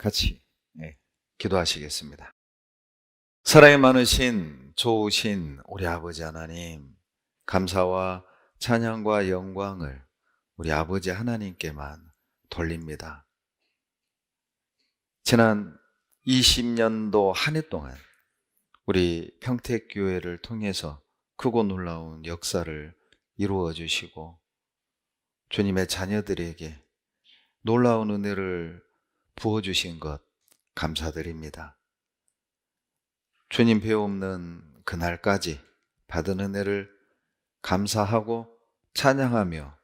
같이 기도하시겠습니다. 사랑이 많으신 좋으신 우리 아버지 하나님, 감사와 찬양과 영광을 우리 아버지 하나님께만 돌립니다. 지난 20년도 한 해 동안 우리 평택교회를 통해서 크고 놀라운 역사를 이루어 주시고 주님의 자녀들에게 놀라운 은혜를 부어주신 것 감사드립니다. 주님 배없는 그날까지 받은 은혜를 감사하고 찬양하며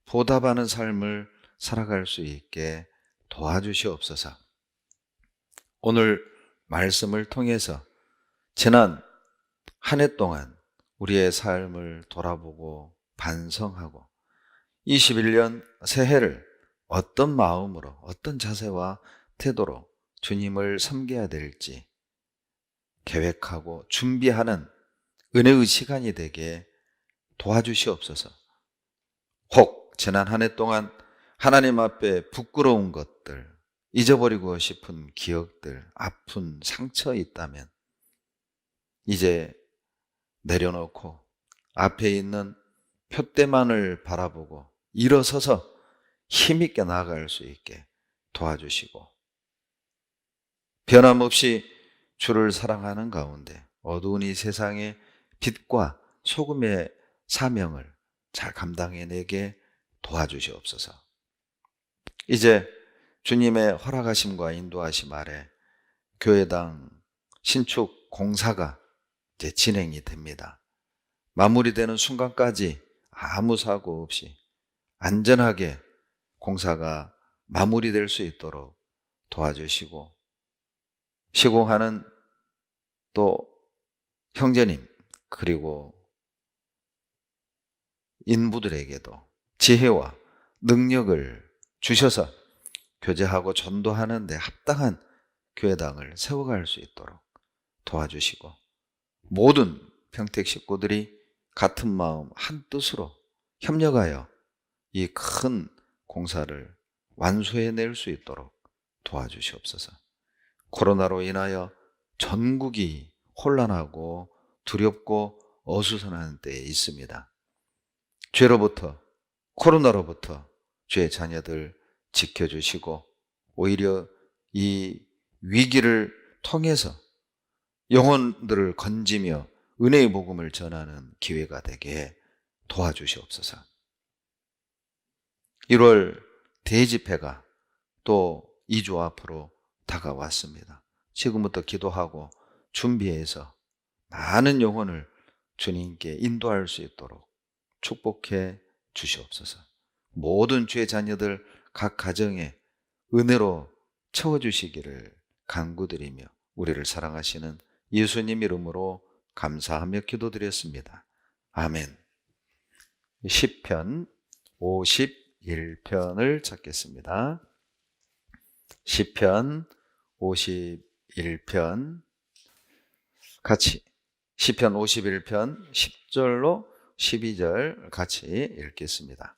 보답하는 삶을 살아갈 수 있게 도와주시옵소서. 오늘 말씀을 통해서 지난 한 해 동안 우리의 삶을 돌아보고 반성하고 21년 새해를 어떤 마음으로 어떤 자세와 태도로 주님을 섬겨야 될지 계획하고 준비하는 은혜의 시간이 되게 도와주시옵소서. 혹 지난 한 해 동안 하나님 앞에 부끄러운 것들, 잊어버리고 싶은 기억들, 아픈 상처 있다면 이제 내려놓고 앞에 있는 표대만을 바라보고 일어서서 힘있게 나아갈 수 있게 도와주시고, 변함없이 주를 사랑하는 가운데 어두운 이 세상의 빛과 소금의 사명을 잘 감당해내게 도와주시옵소서. 이제 주님의 허락하심과 인도하심 아래 교회당 신축 공사가 이제 진행이 됩니다. 마무리되는 순간까지 아무 사고 없이 안전하게 공사가 마무리될 수 있도록 도와주시고, 시공하는 또 형제님 그리고 인부들에게도 지혜와 능력을 주셔서 교제하고 전도하는 데 합당한 교회당을 세워갈 수 있도록 도와주시고, 모든 평택 식구들이 같은 마음 한 뜻으로 협력하여 이 큰 공사를 완수해낼 수 있도록 도와주시옵소서. 코로나로 인하여 전국이 혼란하고 두렵고 어수선한 때에 있습니다. 죄로부터, 코로나로부터 주의 자녀들 지켜주시고, 오히려 이 위기를 통해서 영혼들을 건지며 은혜의 복음을 전하는 기회가 되게 도와주시옵소서. 1월 대집회가 또 2주 앞으로 다가왔습니다. 지금부터 기도하고 준비해서 많은 영혼을 주님께 인도할 수 있도록 축복해 주시옵소서. 모든 주의 자녀들 각 가정에 은혜로 채워주시기를 간구드리며 우리를 사랑하시는 예수님 이름으로 감사하며 기도드렸습니다. 아멘. 시편 51편을 찾겠습니다. 시편 51편 같이, 시편 51편 10절로 12절 같이 읽겠습니다.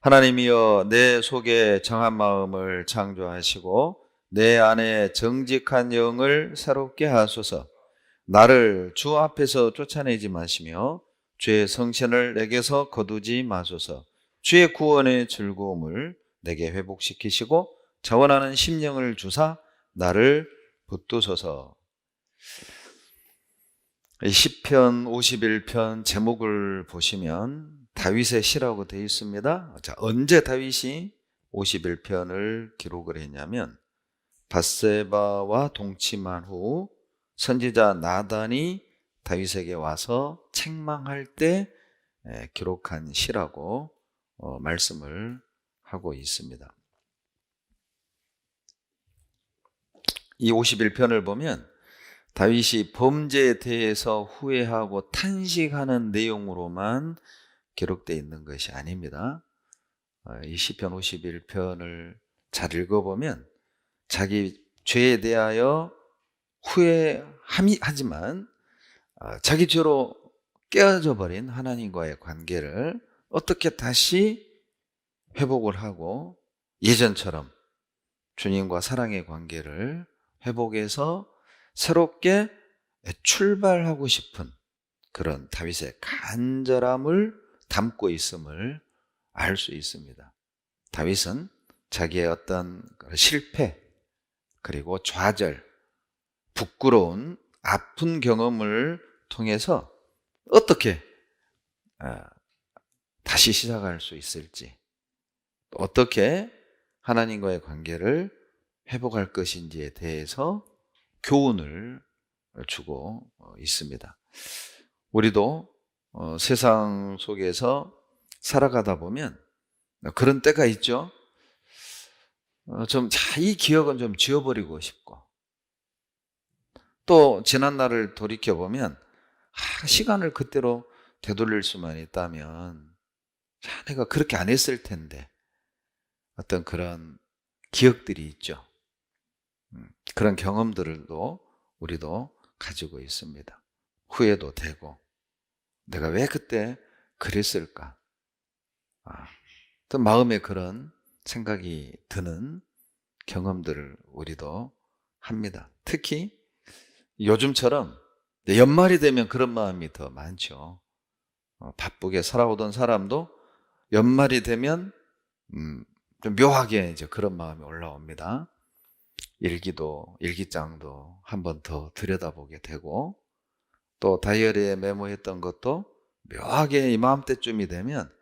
하나님이여, 내 속에 정한 마음을 창조하시고 내 안에 정직한 영을 새롭게 하소서. 나를 주 앞에서 쫓아내지 마시며 주의 성신을 내게서 거두지 마소서. 주의 구원의 즐거움을 내게 회복시키시고 자원하는 심령을 주사 나를 붙드소서. 시편 51편 제목을 보시면 다윗의 시라고 되어 있습니다. 자, 언제 다윗이 51편을 기록을 했냐면 밧세바와 동침한 후 선지자 나단이 다윗에게 와서 책망할 때 기록한 시라고 말씀을 하고 있습니다. 이 51편을 보면 다윗이 범죄에 대해서 후회하고 탄식하는 내용으로만 기록되어 있는 것이 아닙니다. 이 시편 51편을 잘 읽어보면 자기 죄에 대하여 후회하지만 자기 죄로 깨어져 버린 하나님과의 관계를 어떻게 다시 회복을 하고 예전처럼 주님과 사랑의 관계를 회복해서 새롭게 출발하고 싶은 그런 다윗의 간절함을 담고 있음을 알 수 있습니다. 다윗은 자기의 어떤 실패, 그리고 좌절, 부끄러운 아픈 경험을 통해서 어떻게 다시 시작할 수 있을지, 어떻게 하나님과의 관계를 회복할 것인지에 대해서 교훈을 주고 있습니다. 우리도 세상 속에서 살아가다 보면 그런 때가 있죠. 이 기억은 좀 지워버리고 싶고, 또 지난 날을 돌이켜보면 시간을 그때로 되돌릴 수만 있다면 내가 그렇게 안 했을 텐데, 어떤 그런 기억들이 있죠. 그런 경험들도 우리도 가지고 있습니다. 후회도 되고, 내가 왜 그때 그랬을까? 또 마음에 그런 생각이 드는 경험들을 우리도 합니다. 특히 요즘처럼 연말이 되면 그런 마음이 더 많죠. 바쁘게 살아오던 사람도 연말이 되면 좀 묘하게 이제 그런 마음이 올라옵니다. 일기장도 한 번 더 들여다보게 되고, 또 다이어리에 메모했던 것도 묘하게 이맘때쯤이 되면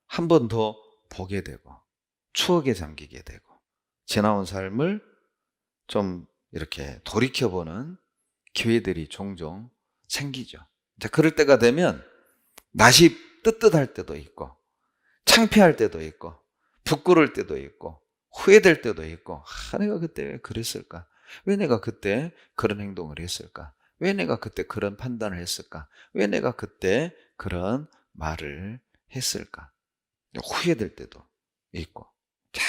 한 번 더 보게 되고, 추억에 잠기게 되고, 지나온 삶을 좀 이렇게 돌이켜보는 기회들이 종종 생기죠. 이제 그럴 때가 되면 맛이 뜨뜻할 때도 있고, 창피할 때도 있고, 부끄러울 때도 있고, 후회될 때도 있고, 내가 그때 왜 그랬을까? 왜 내가 그때 그런 행동을 했을까? 왜 내가 그때 그런 판단을 했을까? 왜 내가 그때 그런 말을 했을까? 후회될 때도 있고,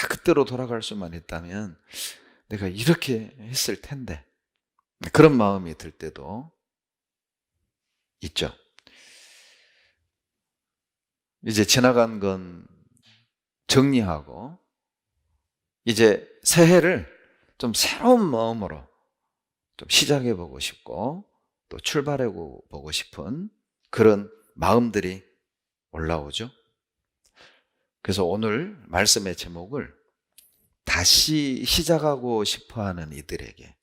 그때로 돌아갈 수만 있다면 내가 이렇게 했을 텐데, 그런 마음이 들 때도 있죠. 이제 지나간 건 정리하고, 이제 새해를 좀 새로운 마음으로 좀 시작해보고 싶고, 또 출발해보고 싶은 그런 마음들이 올라오죠. 그래서 오늘 말씀의 제목을 다시 시작하고 싶어하는 이들에게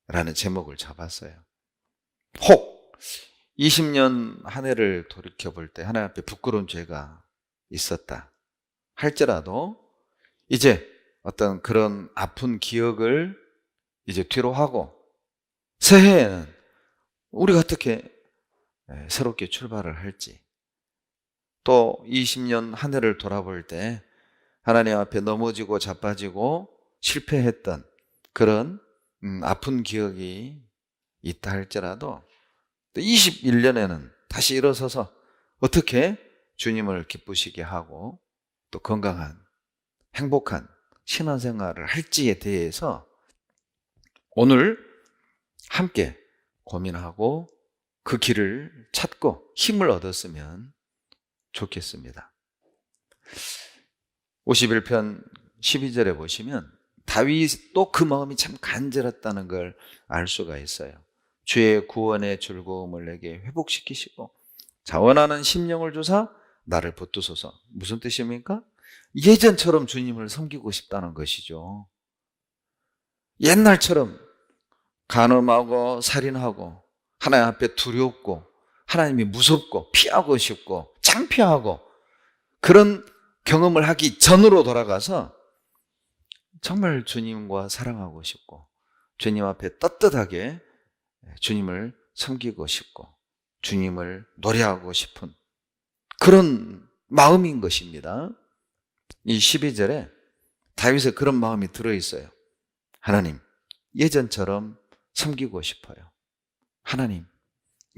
라는 제목을 잡았어요. 혹 20년 한 해를 돌이켜볼 때 하나님 앞에 부끄러운 죄가 있었다 할지라도, 이제 어떤 그런 아픈 기억을 이제 뒤로 하고, 새해에는 우리가 어떻게 새롭게 출발을 할지, 또 20년 한 해를 돌아볼 때 하나님 앞에 넘어지고 자빠지고 실패했던 그런 아픈 기억이 있다 할지라도, 또 21년에는 다시 일어서서 어떻게 주님을 기쁘시게 하고 또 건강한 행복한 신앙생활을 할지에 대해서 오늘 함께 고민하고 그 길을 찾고 힘을 얻었으면 좋겠습니다. 51편 12절에 보시면 다윗도 그 마음이 참 간절했다는 걸 알 수가 있어요. 주의 구원의 즐거움을 내게 회복시키시고 자원하는 심령을 주사 나를 붙드소서. 무슨 뜻입니까? 예전처럼 주님을 섬기고 싶다는 것이죠. 옛날처럼 간음하고 살인하고 하나님 앞에 두렵고 하나님이 무섭고 피하고 싶고 창피하고 그런 경험을 하기 전으로 돌아가서 정말 주님과 사랑하고 싶고 주님 앞에 떳떳하게 주님을 섬기고 싶고 주님을 노래하고 싶은 그런 마음인 것입니다. 이 12절에 다윗의 그런 마음이 들어있어요. 하나님, 예전처럼 섬기고 싶어요. 하나님,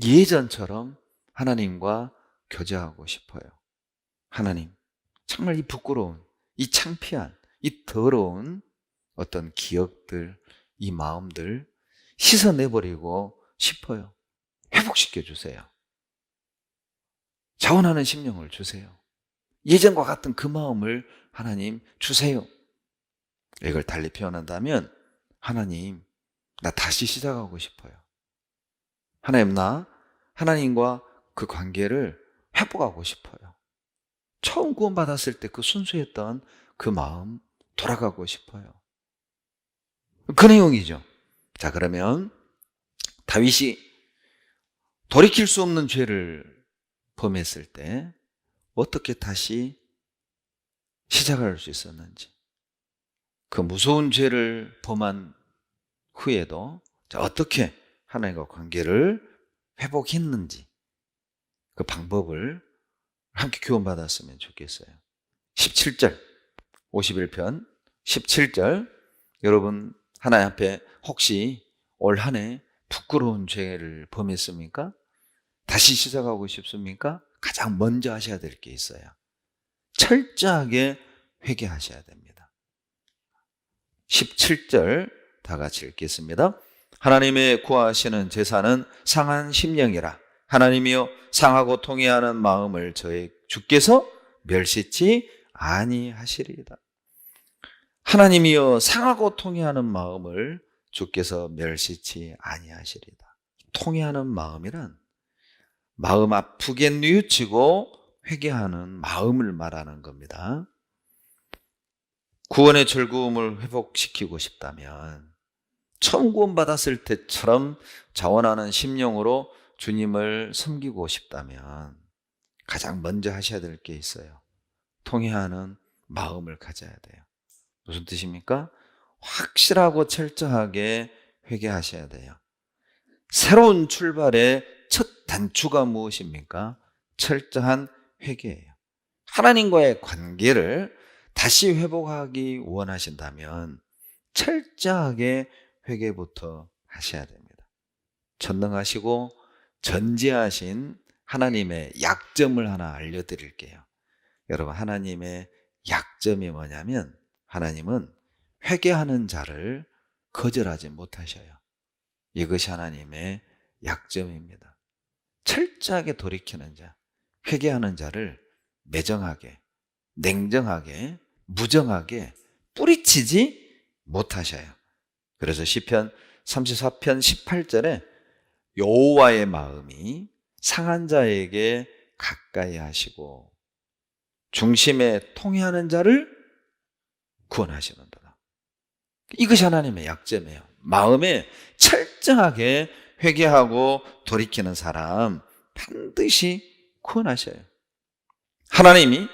예전처럼 하나님과 교제하고 싶어요. 하나님, 정말 이 부끄러운, 이 창피한, 이 더러운 어떤 기억들, 이 마음들 씻어내버리고 싶어요. 회복시켜 주세요. 자원하는 심령을 주세요. 예전과 같은 그 마음을 하나님 주세요. 이걸 달리 표현한다면, 하나님, 나 다시 시작하고 싶어요. 하나님, 나 하나님과 그 관계를 회복하고 싶어요. 처음 구원받았을 때 그 순수했던 그 마음 돌아가고 싶어요. 그 내용이죠. 자, 그러면 다윗이 돌이킬 수 없는 죄를 범했을 때 어떻게 다시 시작할 수 있었는지, 그 무서운 죄를 범한 후에도 어떻게 하나님과 관계를 회복했는지, 그 방법을 함께 교훈받았으면 좋겠어요. 17절, 51편 17절, 여러분 하나님 앞에 혹시 올 한 해 부끄러운 죄를 범했습니까? 다시 시작하고 싶습니까? 가장 먼저 하셔야 될 게 있어요. 철저하게 회개하셔야 됩니다. 17절 다 같이 읽겠습니다. 하나님의 구하시는 제사는 상한 심령이라. 하나님이여 상하고 통회하는 마음을 주께서 멸시치 아니하시리이다. 하나님이여 상하고 통회하는 마음을 주께서 멸시치 아니하시리이다. 통회하는 마음이란 마음 아프게 뉘우치고 회개하는 마음을 말하는 겁니다. 구원의 즐거움을 회복시키고 싶다면 처음 구원받았을 때처럼 자원하는 심령으로 주님을 섬기고 싶다면 가장 먼저 하셔야 될 게 있어요. 통회하는 마음을 가져야 돼요. 무슨 뜻입니까? 확실하고 철저하게 회개하셔야 돼요. 새로운 출발의 첫 단추가 무엇입니까? 철저한 회개예요. 하나님과의 관계를 다시 회복하기 원하신다면 철저하게 회개부터 하셔야 됩니다. 전능하시고 전지하신 하나님의 약점을 하나 알려드릴게요. 여러분, 하나님의 약점이 뭐냐면 하나님은 회개하는 자를 거절하지 못하셔요. 이것이 하나님의 약점입니다. 철저하게 돌이키는 자, 회개하는 자를 매정하게, 냉정하게, 무정하게 뿌리치지 못하셔요. 그래서 시편 34편 18절에 여호와의 마음이 상한 자에게 가까이 하시고 중심에 통회하는 자를 구원하시는도다. 이것이 하나님의 약점이에요. 마음에 철저하게 회개하고 돌이키는 사람 반드시 구원하셔요. 하나님이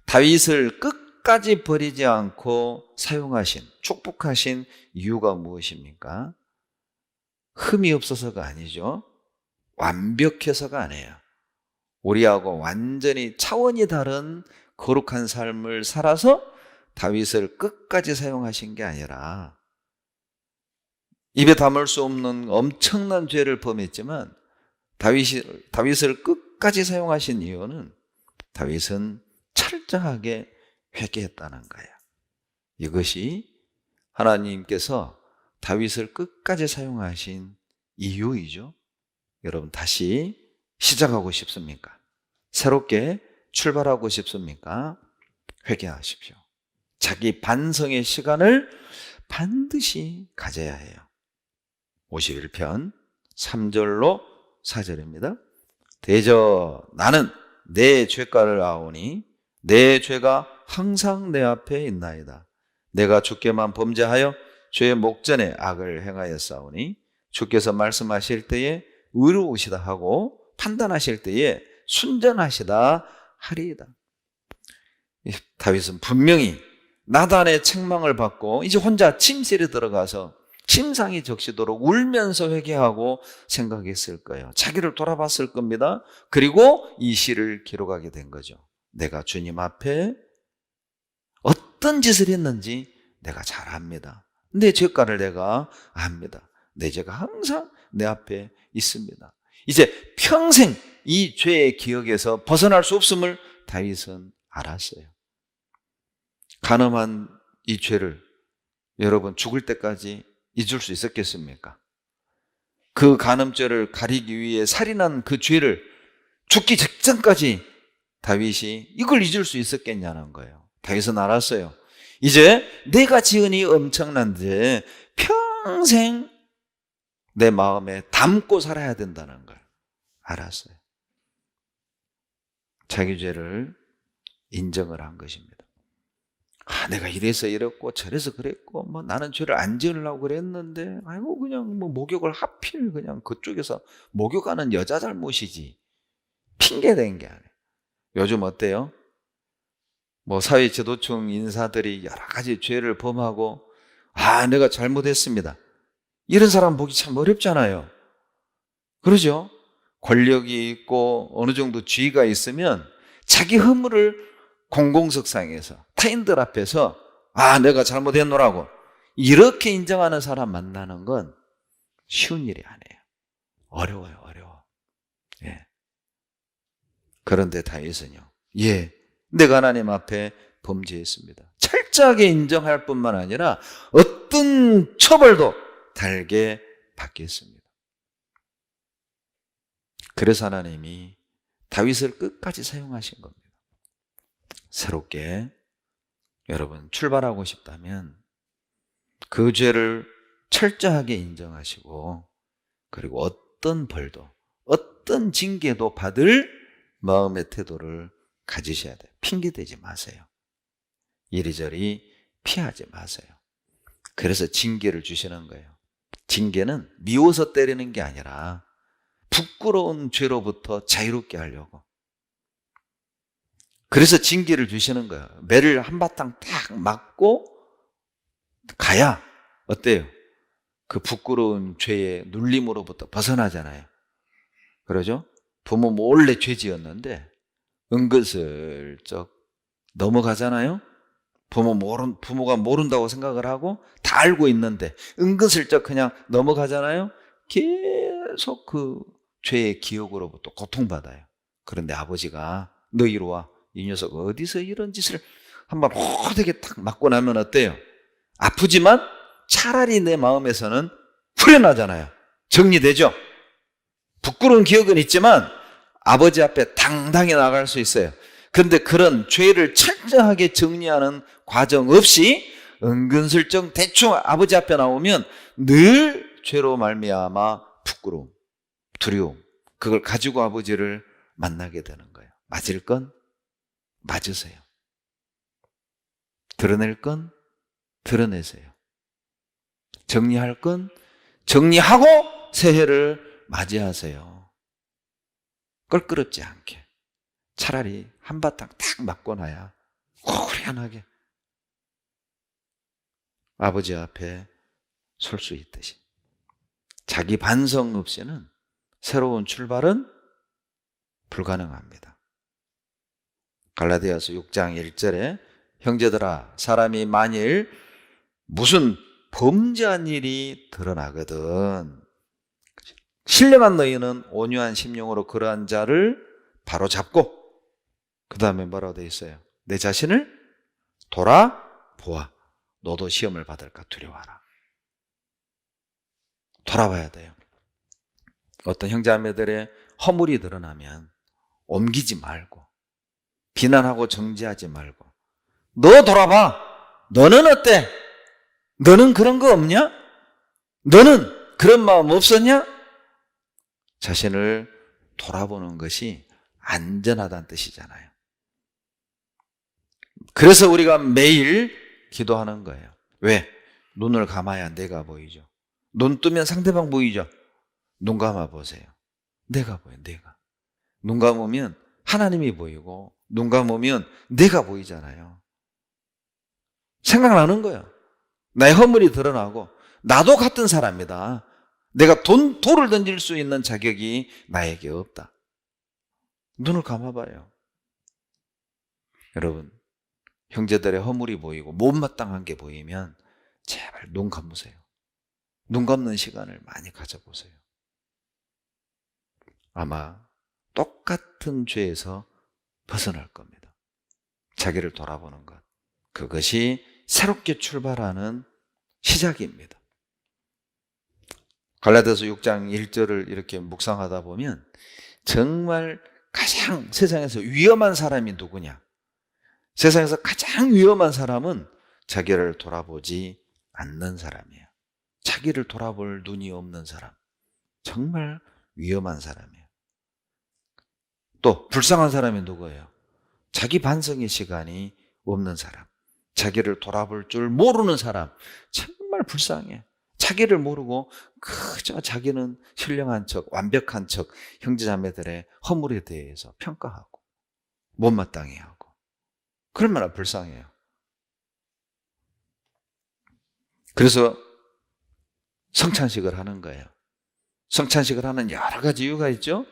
다윗을 끝까지 버리지 않고 사용하신, 축복하신 이유가 무엇입니까? 흠이 없어서가 아니죠. 완벽해서가 아니에요. 우리하고 완전히 차원이 다른 거룩한 삶을 살아서 다윗을 끝까지 사용하신 게 아니라 입에 담을 수 없는 엄청난 죄를 범했지만 다윗을 끝까지 사용하신 이유는 다윗은 철저하게 회개했다는 거예요. 이것이 하나님께서 다윗을 끝까지 사용하신 이유이죠. 여러분, 다시 시작하고 싶습니까? 새롭게 출발하고 싶습니까? 회개하십시오. 자기 반성의 시간을 반드시 가져야 해요. 51편 3절로 4절입니다. 대저 나는 내 죄가를 아오니 내 죄가 항상 내 앞에 있나이다. 내가 주께만 범죄하여 죄의 목전에 악을 행하였사오니 주께서 말씀하실 때에 의로우시다 하고 판단하실 때에 순전하시다 하리이다. 다윗은 분명히 나단의 책망을 받고 이제 혼자 침실에 들어가서 침상이 적시도록 울면서 회개하고 생각했을 거예요. 자기를 돌아봤을 겁니다. 그리고 이 시를 기록하게 된 거죠. 내가 주님 앞에 어떤 짓을 했는지 내가 잘 압니다. 내 죄가를 내가 압니다. 내 죄가 항상 내 앞에 있습니다. 이제 평생 이 죄의 기억에서 벗어날 수 없음을 다윗은 알았어요. 간음한 이 죄를 여러분 죽을 때까지 잊을 수 있었겠습니까? 그 간음죄를 가리기 위해 살인한 그 죄를 죽기 직전까지 다윗이 이걸 잊을 수 있었겠냐는 거예요. 다윗은 알았어요. 이제 내가 지은 이 엄청난 죄 평생 내 마음에 담고 살아야 된다는 걸 알았어요. 자기 죄를 인정을 한 것입니다. 내가 이래서 이랬고 저래서 그랬고 뭐 나는 죄를 안 지으려고 그랬는데 아이고 그냥 뭐 목욕을 하필 그냥 그쪽에서 목욕하는 여자 잘못이지 핑계댄 게 아니에요. 요즘 어때요? 뭐 사회 지도층 인사들이 여러 가지 죄를 범하고 내가 잘못했습니다. 이런 사람 보기 참 어렵잖아요. 그러죠? 권력이 있고 어느 정도 지위가 있으면 자기 허물을 공공석상에서 타인들 앞에서 내가 잘못했노라고 이렇게 인정하는 사람 만나는 건 쉬운 일이 아니에요. 어려워요. 예. 그런데 다윗은요, 내가 하나님 앞에 범죄했습니다. 철저하게 인정할 뿐만 아니라 어떤 처벌도 달게 받겠습니다. 그래서 하나님이 다윗을 끝까지 사용하신 겁니다. 새롭게 여러분 출발하고 싶다면 그 죄를 철저하게 인정하시고 그리고 어떤 벌도 어떤 징계도 받을 마음의 태도를 가지셔야 돼요. 핑계대지 마세요. 이리저리 피하지 마세요. 그래서 징계를 주시는 거예요. 징계는 미워서 때리는 게 아니라 부끄러운 죄로부터 자유롭게 하려고. 그래서 징계를 주시는 거예요. 매를 한바탕 딱 맞고 가야 어때요? 그 부끄러운 죄의 눌림으로부터 벗어나잖아요. 그러죠? 부모 몰래 죄 지었는데 은근슬쩍 넘어가잖아요. 부모가 모른다고 생각을 하고 다 알고 있는데 은근슬쩍 그냥 넘어가잖아요. 계속 그 죄의 기억으로부터 고통받아요. 그런데 아버지가 너 이리 와. 이 녀석 어디서 이런 짓을 한번 호되게 딱 맞고 나면 어때요? 아프지만 차라리 내 마음에서는 후련하잖아요. 정리되죠? 부끄러운 기억은 있지만 아버지 앞에 당당히 나갈 수 있어요. 그런데 그런 죄를 철저하게 정리하는 과정 없이 은근슬쩍 대충 아버지 앞에 나오면 늘 죄로 말미암아 부끄러움, 두려움, 그걸 가지고 아버지를 만나게 되는 거예요. 맞을 건 맞으세요. 드러낼 건 드러내세요. 정리할 건 정리하고 새해를 맞이하세요. 껄끄럽지 않게. 차라리 한바탕 탁 맞고 나야 후련하게 아버지 앞에 설 수 있듯이. 자기 반성 없이는 새로운 출발은 불가능합니다. 갈라디아서 6장 1절에 형제들아 사람이 만일 무슨 범죄한 일이 드러나거든 신령한 너희는 온유한 심령으로 그러한 자를 바로 잡고 그 다음에 뭐라고 되어 있어요? 내 자신을 돌아보아 너도 시험을 받을까 두려워하라. 돌아봐야 돼요. 어떤 형제자매들의 허물이 드러나면 옮기지 말고 비난하고 정죄하지 말고 너 돌아봐. 너는 어때? 너는 그런 거 없냐? 너는 그런 마음 없었냐? 자신을 돌아보는 것이 안전하다는 뜻이잖아요. 그래서 우리가 매일 기도하는 거예요. 왜? 눈을 감아야 내가 보이죠. 눈 뜨면 상대방 보이죠. 눈 감아 보세요. 내가 보여, 내가. 눈 감으면 하나님이 보이고 눈 감으면 내가 보이잖아요. 생각나는 거예요. 나의 허물이 드러나고 나도 같은 사람이다. 내가 돌을 던질 수 있는 자격이 나에게 없다. 눈을 감아봐요. 여러분, 형제들의 허물이 보이고 못마땅한 게 보이면 제발 눈 감으세요. 눈 감는 시간을 많이 가져보세요. 아마 똑같은 죄에서 벗어날 겁니다. 자기를 돌아보는 것. 그것이 새롭게 출발하는 시작입니다. 갈라디아서 6장 1절을 이렇게 묵상하다 보면 정말 가장 세상에서 위험한 사람이 누구냐? 세상에서 가장 위험한 사람은 자기를 돌아보지 않는 사람이에요. 자기를 돌아볼 눈이 없는 사람. 정말 위험한 사람이에요. 또 불쌍한 사람이 누구예요? 자기 반성의 시간이 없는 사람. 자기를 돌아볼 줄 모르는 사람. 정말 불쌍해. 자기를 모르고 그저 자기는 신령한 척, 완벽한 척 형제자매들의 허물에 대해서 평가하고 못마땅해 하고. 그럴만한 불쌍해요. 그래서 성찬식을 하는 거예요. 성찬식을 하는 여러 가지 이유가 있죠.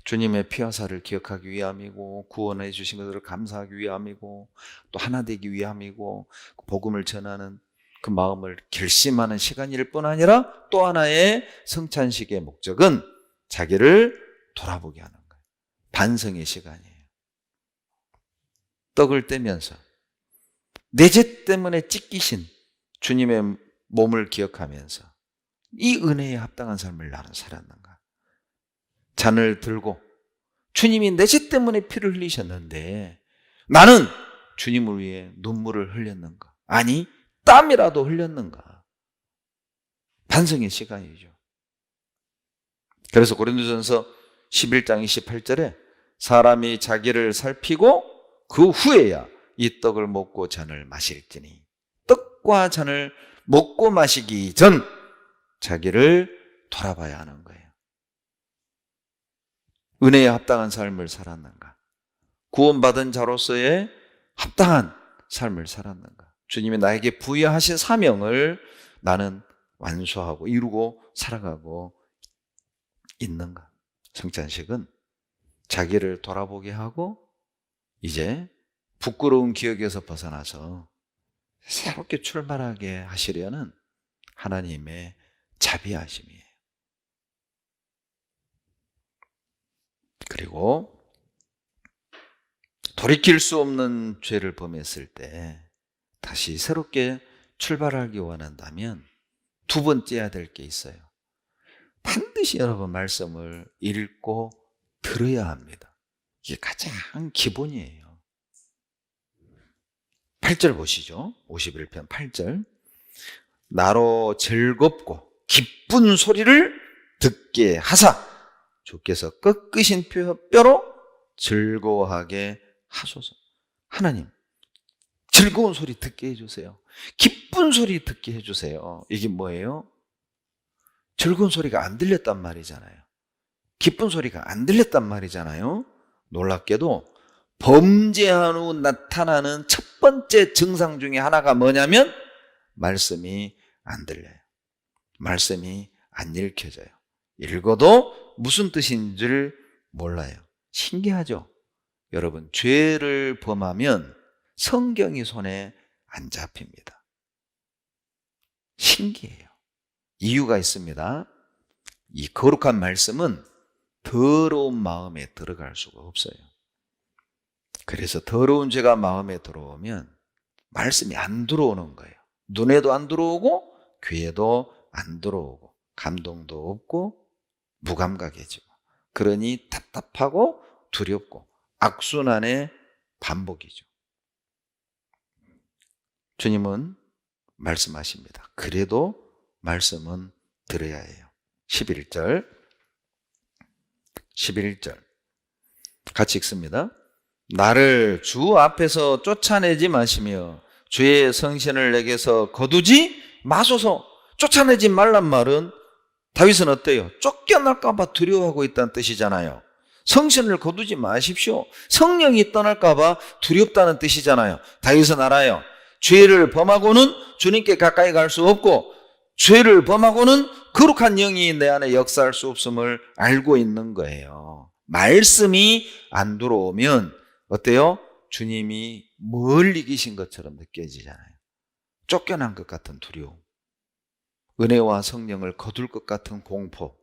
주님의 피와 살을 기억하기 위함이고, 구원해 주신 것을 감사하기 위함이고, 또 하나 되기 위함이고, 복음을 전하는 그 마음을 결심하는 시간일 뿐 아니라 또 하나의 성찬식의 목적은 자기를 돌아보게 하는 거예요. 반성의 시간이에요. 떡을 떼면서 내 죄 때문에 찢기신 주님의 몸을 기억하면서 이 은혜에 합당한 삶을 나는 살았는가? 잔을 들고 주님이 내 죄 때문에 피를 흘리셨는데 나는 주님을 위해 눈물을 흘렸는가? 아니, 땀이라도 흘렸는가? 반성의 시간이죠. 그래서 고린도전서 11장 28절에 사람이 자기를 살피고 그 후에야 이 떡을 먹고 잔을 마실지니, 떡과 잔을 먹고 마시기 전 자기를 돌아봐야 하는 거예요. 은혜에 합당한 삶을 살았는가? 구원받은 자로서의 합당한 삶을 살았는가? 주님이 나에게 부여하신 사명을 나는 완수하고 이루고 살아가고 있는가? 성찬식은 자기를 돌아보게 하고 이제 부끄러운 기억에서 벗어나서 새롭게 출발하게 하시려는 하나님의 자비하심이에요. 그리고 돌이킬 수 없는 죄를 범했을 때 다시 새롭게 출발하기 원한다면 두 번째 해야 될 게 있어요. 반드시 여러분 말씀을 읽고 들어야 합니다. 이게 가장 기본이에요. 8절 보시죠. 51편 8절. 나로 즐겁고 기쁜 소리를 듣게 하사 주께서 꺾으신 뼈로 즐거워하게 하소서. 하나님, 즐거운 소리 듣게 해주세요. 기쁜 소리 듣게 해주세요. 이게 뭐예요? 즐거운 소리가 안 들렸단 말이잖아요. 기쁜 소리가 안 들렸단 말이잖아요. 놀랍게도 범죄한 후 나타나는 첫 번째 증상 중에 하나가 뭐냐면 말씀이 안 들려요. 말씀이 안 읽혀져요. 읽어도 무슨 뜻인 줄 몰라요. 신기하죠? 여러분, 죄를 범하면 성경이 손에 안 잡힙니다. 신기해요. 이유가 있습니다. 이 거룩한 말씀은 더러운 마음에 들어갈 수가 없어요. 그래서 더러운 죄가 마음에 들어오면 말씀이 안 들어오는 거예요. 눈에도 안 들어오고 귀에도 안 들어오고 감동도 없고 무감각해지고, 그러니 답답하고 두렵고 악순환의 반복이죠. 주님은 말씀하십니다. 그래도 말씀은 들어야 해요. 11절 같이 읽습니다. 나를 주 앞에서 쫓아내지 마시며 주의 성신을 내게서 거두지 마소서. 쫓아내지 말란 말은 다윗은 어때요? 쫓겨날까 봐 두려워하고 있다는 뜻이잖아요. 성신을 거두지 마십시오. 성령이 떠날까 봐 두렵다는 뜻이잖아요. 다윗은 알아요. 죄를 범하고는 주님께 가까이 갈 수 없고 죄를 범하고는 거룩한 영이 내 안에 역사할 수 없음을 알고 있는 거예요. 말씀이 안 들어오면 어때요? 주님이 멀리 계신 것처럼 느껴지잖아요. 쫓겨난 것 같은 두려움, 은혜와 성령을 거둘 것 같은 공포.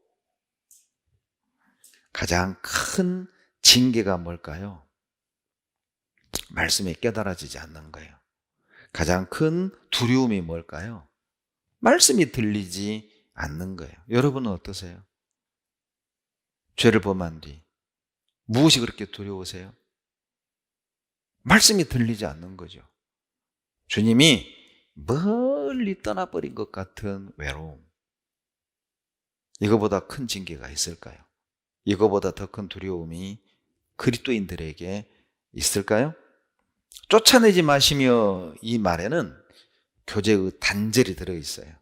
가장 큰 징계가 뭘까요? 말씀이 깨달아지지 않는 거예요. 가장 큰 두려움이 뭘까요? 말씀이 들리지 않는 거예요. 여러분은 어떠세요? 죄를 범한 뒤 무엇이 그렇게 두려우세요? 말씀이 들리지 않는 거죠. 주님이 멀리 떠나버린 것 같은 외로움. 이거보다 큰 징계가 있을까요? 이거보다 더 큰 두려움이 그리스도인들에게 있을까요? 쫓아내지 마시며 이 말에는 교제의 단절이 들어있어요.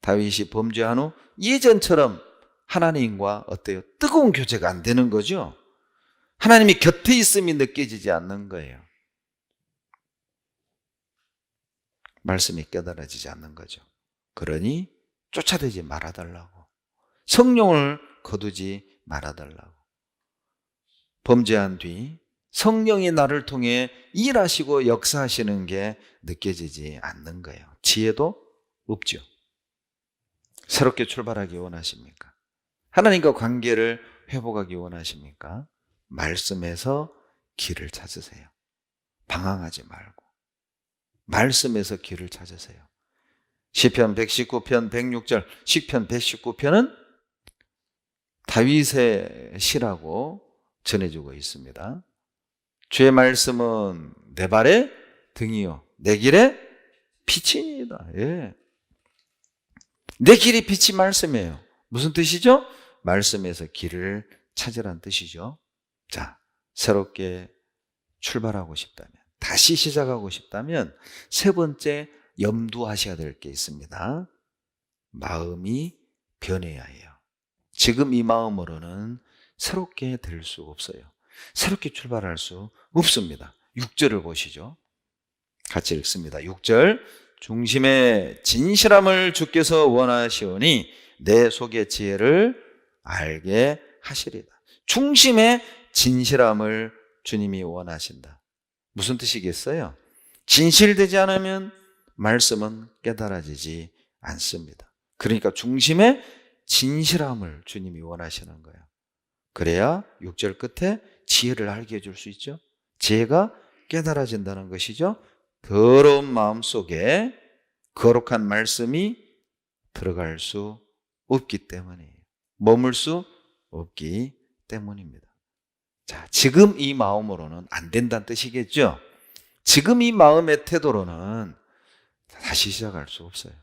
다윗이 범죄한 후 예전처럼 하나님과 어때요? 뜨거운 교제가 안 되는 거죠. 하나님이 곁에 있음이 느껴지지 않는 거예요. 말씀이 깨달아지지 않는 거죠. 그러니 쫓아대지 말아달라고, 성령을 거두지 말아달라고. 범죄한 뒤 성령이 나를 통해 일하시고 역사하시는 게 느껴지지 않는 거예요. 지혜도 없죠. 새롭게 출발하기 원하십니까? 하나님과 관계를 회복하기 원하십니까? 말씀에서 길을 찾으세요. 방황하지 말고 말씀에서 길을 찾으세요. 시편 119편 106절, 시편 119편은 다윗의 시라고 전해주고 있습니다. 주의 말씀은 내 발의 등이요 내 길의 빛이니이다. 예. 내 길의 빛이 말씀이에요. 무슨 뜻이죠? 말씀에서 길을 찾으라는 뜻이죠. 자, 새롭게 출발하고 싶다면, 다시 시작하고 싶다면 세 번째 염두하셔야 될 게 있습니다. 마음이 변해야 해요. 지금 이 마음으로는 새롭게 될 수 없어요. 새롭게 출발할 수 없습니다. 6절을 보시죠. 같이 읽습니다. 6절, 중심의 진실함을 주께서 원하시오니 내 속의 지혜를 알게 하시리다. 중심의 진실함을 주님이 원하신다. 무슨 뜻이겠어요? 진실되지 않으면 말씀은 깨달아지지 않습니다. 그러니까 중심의 진실함을 주님이 원하시는 거예요. 그래야 6절 끝에 지혜를 알게 해줄 수 있죠. 지혜가 깨달아진다는 것이죠. 더러운 마음 속에 거룩한 말씀이 들어갈 수 없기 때문이에요. 머물 수 없기 때문입니다. 자, 지금 이 마음으로는 안 된다는 뜻이겠죠. 지금 이 마음의 태도로는 다시 시작할 수 없어요.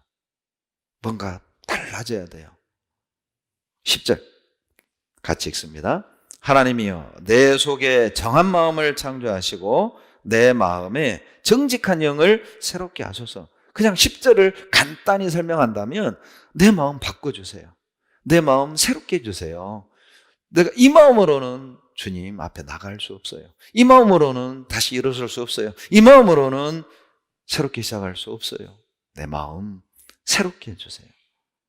뭔가 달라져야 돼요. 10절 같이 읽습니다. 하나님이여 내 속에 정한 마음을 창조하시고 내 마음에 정직한 영을 새롭게 하소서. 그냥 10절을 간단히 설명한다면 내 마음 바꿔주세요. 내 마음 새롭게 해주세요. 내가 이 마음으로는 주님 앞에 나갈 수 없어요. 이 마음으로는 다시 일어설 수 없어요. 이 마음으로는 새롭게 시작할 수 없어요. 내 마음 새롭게 해주세요.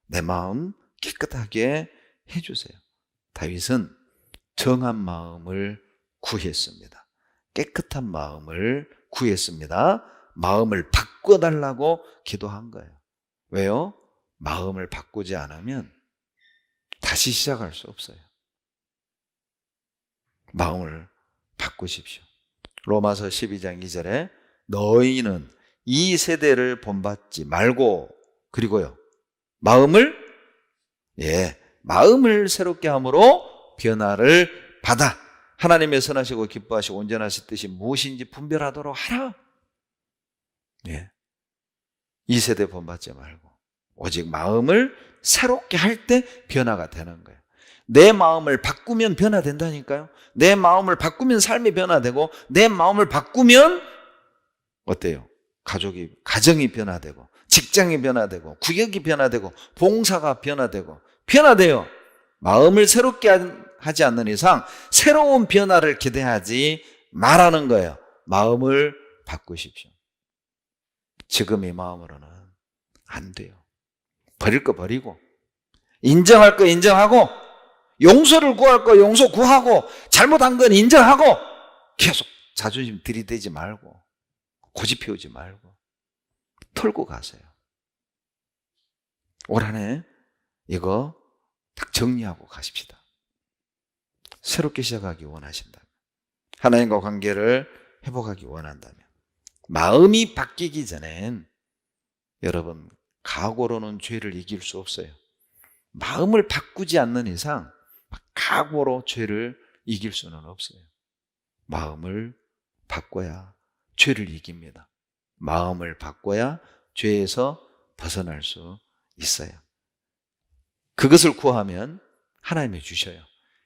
내 마음 깨끗하게 해주세요. 다윗은 정한 마음을 구했습니다. 깨끗한 마음을 구했습니다. 마음을 바꿔달라고 기도한 거예요. 왜요? 마음을 바꾸지 않으면 다시 시작할 수 없어요. 마음을 바꾸십시오. 로마서 12장 2절에 너희는 이 세대를 본받지 말고, 그리고요 마음을 새롭게 함으로 변화를 받아 하나님의 선하시고 기뻐하시고 온전하신 뜻이 무엇인지 분별하도록 하라. 이 세대 본받지 말고 오직 마음을 새롭게 할 때 변화가 되는 거예요. 내 마음을 바꾸면 변화된다니까요. 내 마음을 바꾸면 삶이 변화되고, 내 마음을 바꾸면 어때요? 가정이 변화되고, 직장이 변화되고, 구역이 변화되고, 봉사가 변화돼요. 마음을 새롭게 하지 않는 이상 새로운 변화를 기대하지 말라는 거예요. 마음을 바꾸십시오. 지금 이 마음으로는 안 돼요. 버릴 거 버리고, 인정할 거 인정하고, 용서를 구할 거 용서 구하고, 잘못한 건 인정하고, 계속 자존심 들이대지 말고, 고집 피우지 말고 털고 가세요. 올 한 해 이거 딱 정리하고 가십시다. 새롭게 시작하기 원하신다면, 하나님과 관계를 회복하기 원한다면, 마음이 바뀌기 전엔 여러분 각오로는 죄를 이길 수 없어요. 마음을 바꾸지 않는 이상 각오로 죄를 이길 수는 없어요. 마음을 바꿔야 죄를 이깁니다. 마음을 바꿔야 죄에서 벗어날 수 있어요. 그것을 구하면 하나님이 주셔요.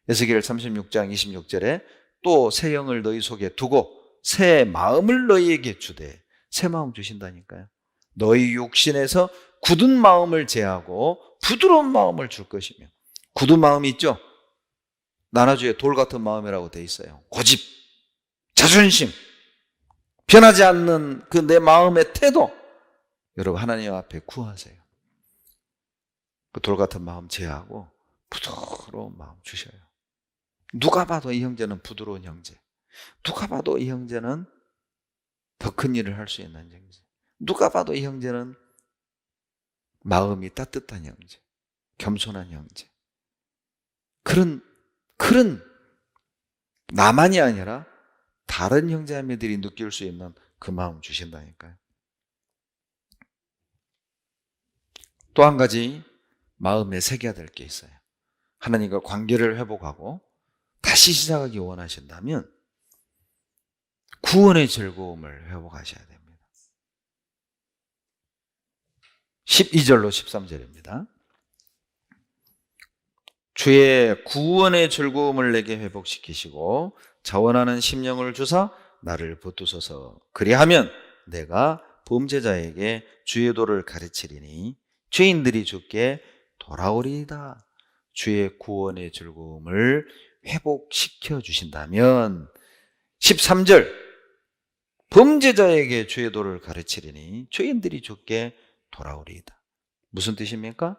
에스겔 36장 26절에 또 새 영을 너희 속에 두고 새 마음을 너희에게 주되, 새 마음 주신다니까요. 너희 육신에서 굳은 마음을 제하고 부드러운 마음을 줄 것이며, 굳은 마음이 있죠? 나나주에 돌 같은 마음이라고 돼 있어요. 고집, 자존심, 변하지 않는 그 내 마음의 태도, 여러분 하나님 앞에 구하세요. 그 돌 같은 마음 제하고 부드러운 마음 주셔요. 누가 봐도 이 형제는 부드러운 형제, 누가 봐도 이 형제는 더 큰 일을 할 수 있는 형제, 누가 봐도 이 형제는 마음이 따뜻한 형제, 겸손한 형제, 그런 나만이 아니라 다른 형제자매들이 느낄 수 있는 그 마음 주신다니까요. 또 한 가지 마음에 새겨야 될 게 있어요. 하나님과 관계를 회복하고 다시 시작하기 원하신다면 구원의 즐거움을 회복하셔야 됩니다. 12절로 13절입니다. 주의 구원의 즐거움을 내게 회복시키시고 자원하는 심령을 주사 나를 붙드소서. 그리하면 내가 범죄자에게 주의 도를 가르치리니 죄인들이 주께 돌아오리이다. 주의 구원의 즐거움을 회복시켜 주신다면 13절 범죄자에게 주의 도를 가르치리니 죄인들이 주께 돌아오리이다. 무슨 뜻입니까?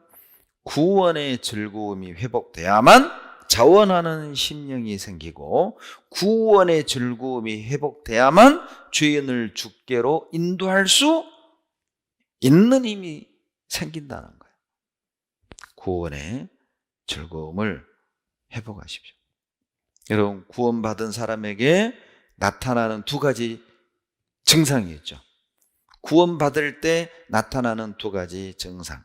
구원의 즐거움이 회복돼야만 자원하는 심령이 생기고, 구원의 즐거움이 회복돼야만 죄인을 주께로 인도할 수 있는 힘이 생긴다는 거예요. 구원의 즐거움을 회복하십시오. 여러분, 구원받은 사람에게 나타나는 두 가지 증상이 있죠. 구원받을 때 나타나는 두 가지 증상.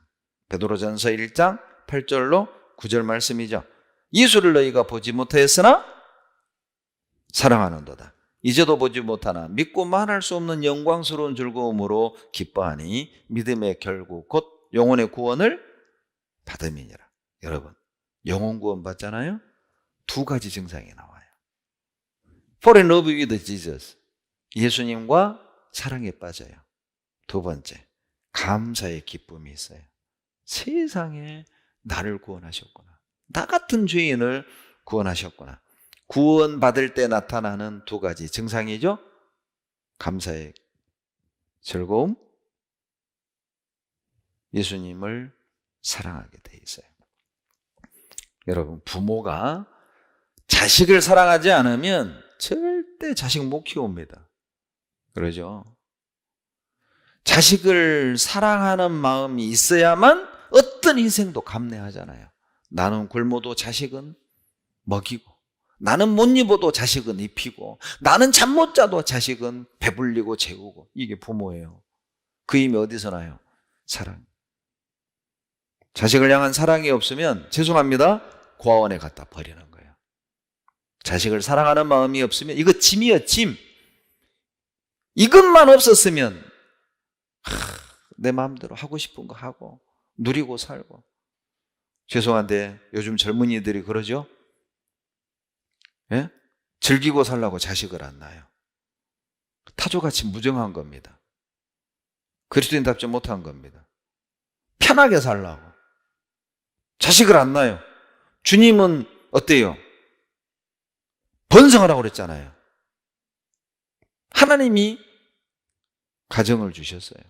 베드로전서 1장 8절로 9절 말씀이죠. 예수를 너희가 보지 못하였으나 사랑하는도다. 이제도 보지 못하나 믿고 말할 수 없는 영광스러운 즐거움으로 기뻐하니 믿음의 결국 곧 영혼의 구원을 받음이니라. 여러분, 영혼 구원 받잖아요. 두 가지 증상이 나와요. Fall in love with Jesus. 예수님과 사랑에 빠져요. 두 번째, 감사의 기쁨이 있어요. 세상에 나를 구원하셨구나. 나 같은 죄인을 구원하셨구나. 구원받을 때 나타나는 두 가지 증상이죠. 감사의 즐거움, 예수님을 사랑하게 돼 있어요. 여러분, 부모가 자식을 사랑하지 않으면 절대 자식 못 키웁니다. 그러죠? 자식을 사랑하는 마음이 있어야만 어떤 희생도 감내하잖아요. 나는 굶어도 자식은 먹이고, 나는 못 입어도 자식은 입히고, 나는 잠 못 자도 자식은 배불리고 재우고. 이게 부모예요. 그 힘이 어디서 나요? 사랑. 자식을 향한 사랑이 없으면 죄송합니다, 고아원에 갖다 버리는 거예요. 자식을 사랑하는 마음이 없으면 이거 짐이에요, 짐. 이것만 없었으면 내 마음대로 하고 싶은 거 하고 누리고 살고. 죄송한데 요즘 젊은이들이 그러죠? 예? 즐기고 살라고 자식을 안 낳아요. 타조같이 무정한 겁니다. 그리스도인답지 못한 겁니다. 편하게 살라고 자식을 안 낳아요. 주님은 어때요? 번성하라고 그랬잖아요. 하나님이 가정을 주셨어요.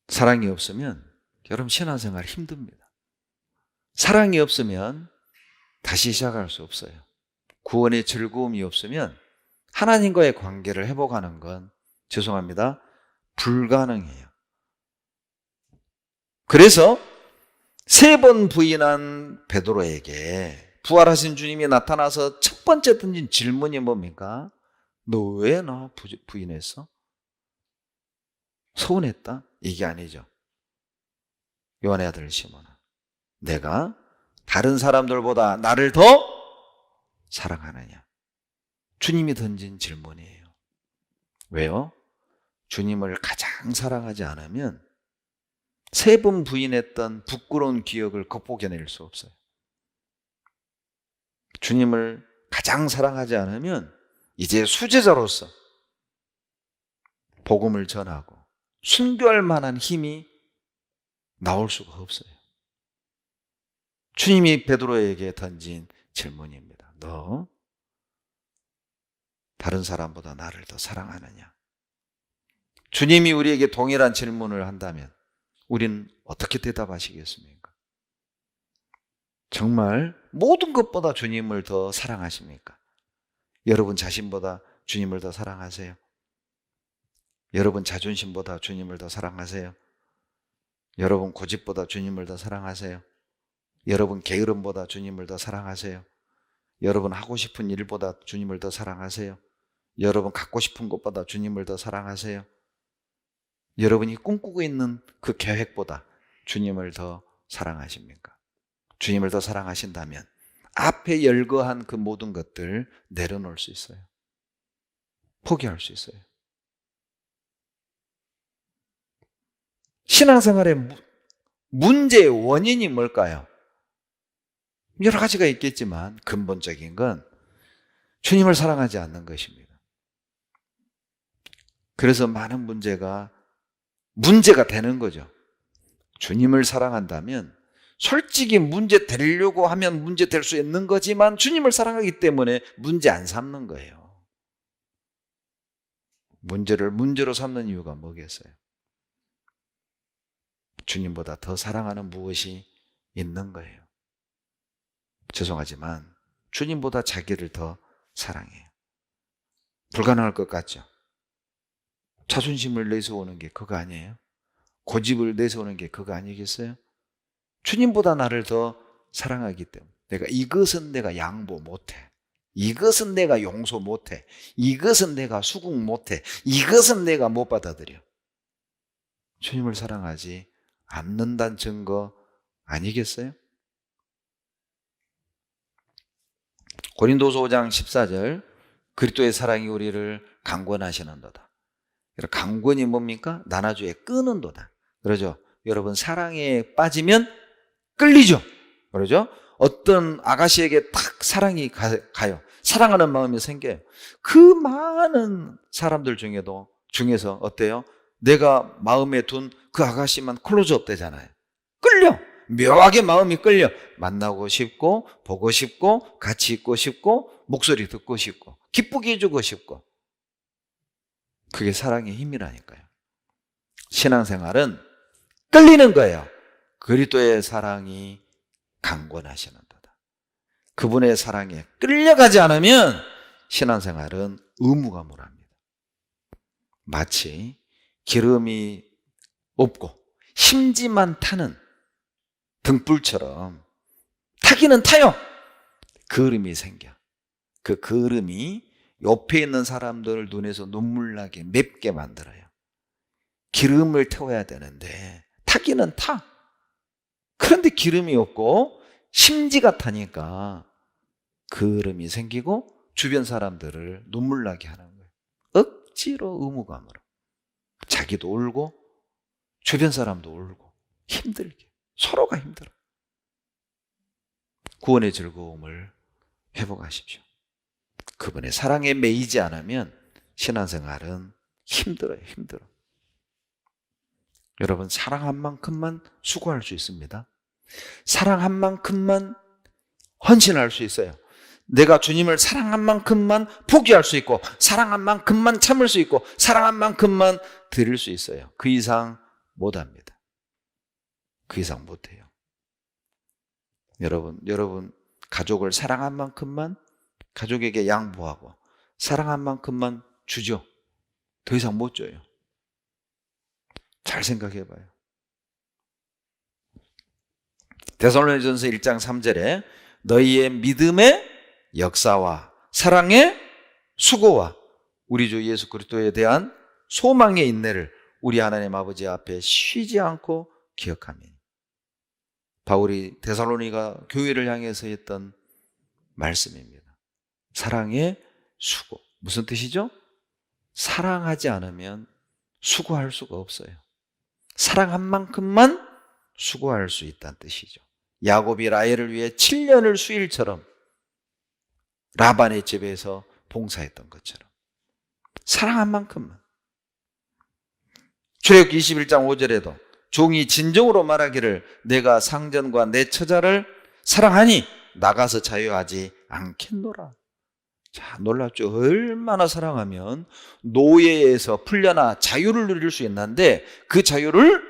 사랑이 없으면 여러분 신앙생활 힘듭니다. 사랑이 없으면 다시 시작할 수 없어요. 구원의 즐거움이 없으면 하나님과의 관계를 회복하는 건 죄송합니다, 불가능해요. 그래서 3번 부인한 베드로에게 부활하신 주님이 나타나서 첫 번째 던진 질문이 뭡니까? 너 왜 나 부인했어? 서운했다? 이게 아니죠. 요한의 아들 시몬아, 내가 다른 사람들보다 나를 더 사랑하느냐? 주님이 던진 질문이에요. 왜요? 주님을 가장 사랑하지 않으면 세 번 부인했던 부끄러운 기억을 극복해낼 수 없어요. 주님을 가장 사랑하지 않으면 이제 수제자로서 복음을 전하고 순교할 만한 힘이 나올 수가 없어요. 주님이 베드로에게 던진 질문입니다. 너 다른 사람보다 나를 더 사랑하느냐? 주님이 우리에게 동일한 질문을 한다면 우리는 어떻게 대답하시겠습니까? 정말 모든 것보다 주님을 더 사랑하십니까? 여러분 자신보다 주님을 더 사랑하세요? 여러분 자존심보다 주님을 더 사랑하세요? 여러분 고집보다 주님을 더 사랑하세요? 여러분 게으름보다 주님을 더 사랑하세요? 여러분 하고 싶은 일보다 주님을 더 사랑하세요? 여러분 갖고 싶은 것보다 주님을 더 사랑하세요? 여러분이 꿈꾸고 있는 그 계획보다 주님을 더 사랑하십니까? 주님을 더 사랑하신다면 앞에 열거한 그 모든 것들 내려놓을 수 있어요. 포기할 수 있어요. 신앙생활의 문제의 원인이 뭘까요? 여러 가지가 있겠지만 근본적인 건 주님을 사랑하지 않는 것입니다. 그래서 많은 문제가 되는 거죠. 주님을 사랑한다면 솔직히 문제 되려고 하면 문제 될 수 있는 거지만 주님을 사랑하기 때문에 문제 안 삼는 거예요. 문제를 문제로 삼는 이유가 뭐겠어요? 주님보다 더 사랑하는 무엇이 있는 거예요. 죄송하지만 주님보다 자기를 더 사랑해요. 불가능할 것 같죠? 자존심을 내세우는 게 그거 아니에요? 고집을 내세우는 게 그거 아니겠어요? 주님보다 나를 더 사랑하기 때문에 이것은 내가 양보 못해. 이것은 내가 용서 못해. 이것은 내가 수긍 못해. 이것은 내가 못 받아들여. 주님을 사랑하지 않는다는 증거 아니겠어요? 고린도서 5장 14절 그리스도의 사랑이 우리를 강권하시는도다. 강권이 뭡니까? 나눠주에 끄는도다. 그러죠? 여러분 사랑에 빠지면 끌리죠? 그러죠? 어떤 아가씨에게 탁 사랑이 가요. 사랑하는 마음이 생겨요. 그 많은 사람들 중에서 어때요? 내가 마음에 둔 그 아가씨만 클로즈업 되잖아요. 끌려. 묘하게 마음이 끌려. 만나고 싶고 보고 싶고 같이 있고 싶고 목소리 듣고 싶고 기쁘게 해주고 싶고. 그게 사랑의 힘이라니까요. 신앙생활은 끌리는 거예요. 그리스도의 사랑이 강권하시는도다. 그분의 사랑에 끌려가지 않으면 신앙생활은 의무감으로합니다. 마치 기름이 없고 심지만 타는 등불처럼 타기는 타요. 그을음이 생겨. 그 그을음이 옆에 있는 사람들 눈에서 눈물 나게 맵게 만들어요. 기름을 태워야 되는데 타기는 타. 그런데 기름이 없고 심지가 타니까 그을음이 생기고 주변 사람들을 눈물 나게 하는 거예요. 억지로 의무감으로. 자기도 울고 주변 사람도 울고 힘들게. 서로가 힘들어. 구원의 즐거움을 회복하십시오. 그분의 사랑에 매이지 않으면 신앙생활은 힘들어요. 힘들어. 여러분 사랑한 만큼만 수고할 수 있습니다. 사랑한 만큼만 헌신할 수 있어요. 내가 주님을 사랑한 만큼만 포기할 수 있고 사랑한 만큼만 참을 수 있고 사랑한 만큼만 드릴 수 있어요. 그 이상 못합니다. 그 이상 못해요. 여러분 가족을 사랑한 만큼만 가족에게 양보하고 사랑한 만큼만 주죠. 더 이상 못 줘요. 잘 생각해 봐요. 데살로니가전서 1장 3절에 너희의 믿음의 역사와 사랑의 수고와 우리 주 예수 그리스도에 대한 소망의 인내를 우리 하나님 아버지 앞에 쉬지 않고 기억하면 바울이 데살로니가 교회를 향해서 했던 말씀입니다. 사랑의 수고. 무슨 뜻이죠? 사랑하지 않으면 수고할 수가 없어요. 사랑한 만큼만 수고할 수 있다는 뜻이죠. 야곱이 라헬을 위해 7년을 수일처럼 라반의 집에서 봉사했던 것처럼 사랑한 만큼만. 출애굽기 21장 5절에도 종이 진정으로 말하기를 내가 상전과 내 처자를 사랑하니 나가서 자유하지 않겠노라. 자, 놀랍죠? 얼마나 사랑하면 노예에서 풀려나 자유를 누릴 수 있는데 그 자유를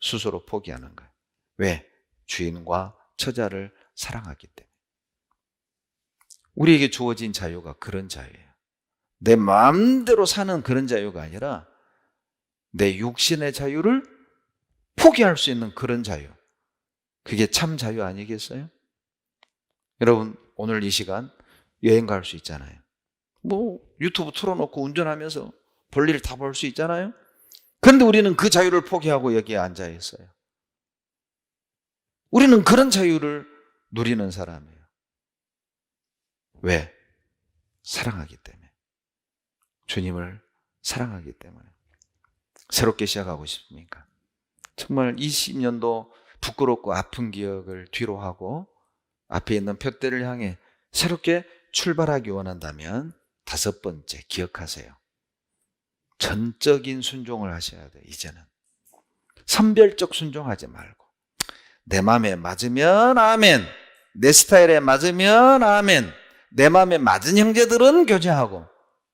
스스로 포기하는 거예요. 왜? 주인과 처자를 사랑하기 때문에. 우리에게 주어진 자유가 그런 자유예요. 내 마음대로 사는 그런 자유가 아니라 내 육신의 자유를 포기할 수 있는 그런 자유. 그게 참 자유 아니겠어요? 여러분, 오늘 이 시간 여행 갈 수 있잖아요. 뭐 유튜브 틀어놓고 운전하면서 볼일 다 볼 수 있잖아요. 그런데 우리는 그 자유를 포기하고 여기에 앉아 있어요. 우리는 그런 자유를 누리는 사람이에요. 왜? 사랑하기 때문에. 주님을 사랑하기 때문에. 새롭게 시작하고 싶습니까? 정말 20년도 부끄럽고 아픈 기억을 뒤로 하고 앞에 있는 표대를 향해 새롭게 출발하기 원한다면 5번째 기억하세요. 전적인 순종을 하셔야 돼요. 이제는 선별적 순종하지 말고 내 마음에 맞으면 아멘, 내 스타일에 맞으면 아멘, 내 마음에 맞은 형제들은 교제하고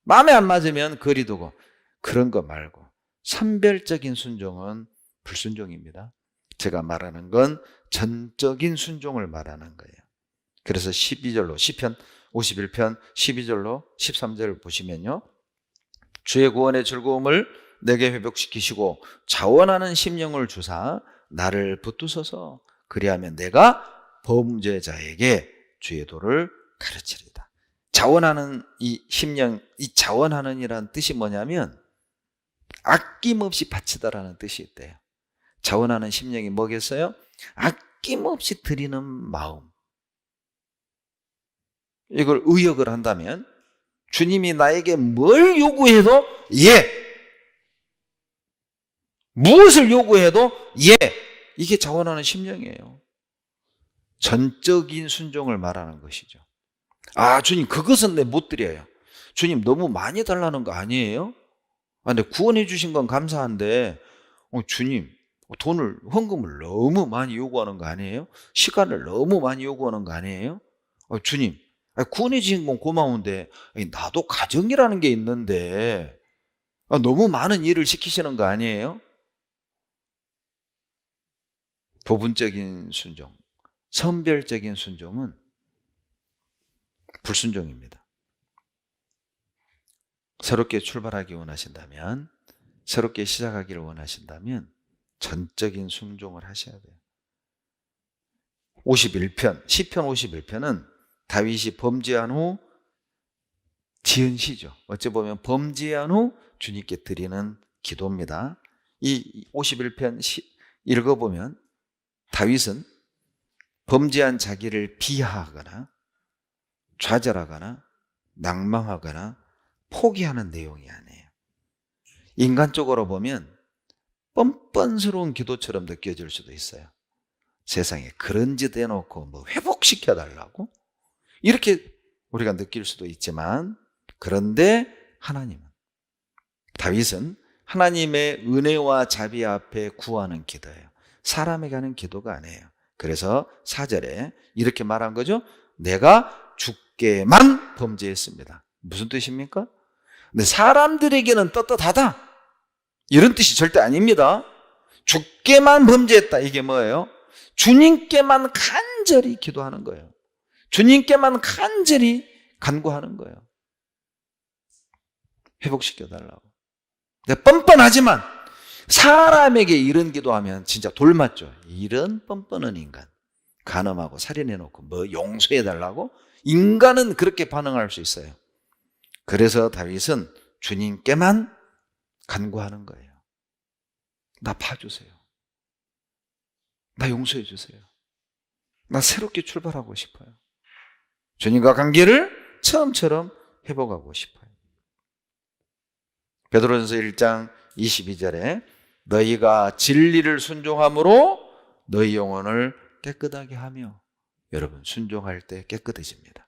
마음에 안 맞으면 거리 두고 그런 거 말고 선별적인 순종은 불순종입니다. 제가 말하는 건 전적인 순종을 말하는 거예요. 그래서 12절로 시편 51편 12절로 13절을 보시면요. 주의 구원의 즐거움을 내게 회복시키시고 자원하는 심령을 주사 나를 붙드소서. 그리하면 내가 범죄자에게 주의 도를 가르치리다. 자원하는 이 심령, 이 자원하는 이란 뜻이 뭐냐면 아낌없이 바치다라는 뜻이 있대요. 자원하는 심령이 뭐겠어요? 아낌없이 드리는 마음. 이걸 의역을 한다면 주님이 나에게 뭘 요구해도 예. 무엇을 요구해도 예. 이게 자원하는 심령이에요. 전적인 순종을 말하는 것이죠. 아, 주님, 그것은 내 못 드려요. 주님, 너무 많이 달라는 거 아니에요? 아, 근데 구원해 주신 건 감사한데, 주님, 돈을, 헌금을 너무 많이 요구하는 거 아니에요? 시간을 너무 많이 요구하는 거 아니에요? 주님, 구원해 주신 건 고마운데, 나도 가정이라는 게 있는데, 너무 많은 일을 시키시는 거 아니에요? 부분적인 순종, 선별적인 순종은 불순종입니다. 새롭게 출발하기 원하신다면, 새롭게 시작하기를 원하신다면 전적인 순종을 하셔야 돼요. 51편, 시편 51편은 다윗이 범죄한 후 지은 시죠. 어찌 보면 범죄한 후 주님께 드리는 기도입니다. 이 51편 읽어보면 다윗은 범죄한 자기를 비하하거나 좌절하거나 낭망하거나 포기하는 내용이 아니에요. 인간적으로 보면 뻔뻔스러운 기도처럼 느껴질 수도 있어요. 세상에 그런 짓 해놓고 뭐 회복시켜달라고? 이렇게 우리가 느낄 수도 있지만 그런데 다윗은 하나님의 은혜와 자비 앞에 구하는 기도예요. 사람에게 하는 기도가 아니에요. 그래서 4절에 이렇게 말한 거죠. 내가 주께만 범죄했습니다. 무슨 뜻입니까? 근데 사람들에게는 떳떳하다. 이런 뜻이 절대 아닙니다. 주께만 범죄했다. 이게 뭐예요? 주님께만 간절히 기도하는 거예요. 주님께만 간절히 간구하는 거예요. 회복시켜달라고. 뻔뻔하지만 사람에게 이런 기도하면 진짜 돌맞죠. 이런 뻔뻔한 인간. 간음하고 살인해놓고 뭐 용서해달라고? 인간은 그렇게 반응할 수 있어요. 그래서 다윗은 주님께만 간구하는 거예요. 나 봐주세요. 나 용서해 주세요. 나 새롭게 출발하고 싶어요. 주님과 관계를 처음처럼 회복하고 싶어요. 베드로전서 1장 22절에 너희가 진리를 순종함으로 너희 영혼을 깨끗하게 하며, 여러분 순종할 때 깨끗해집니다.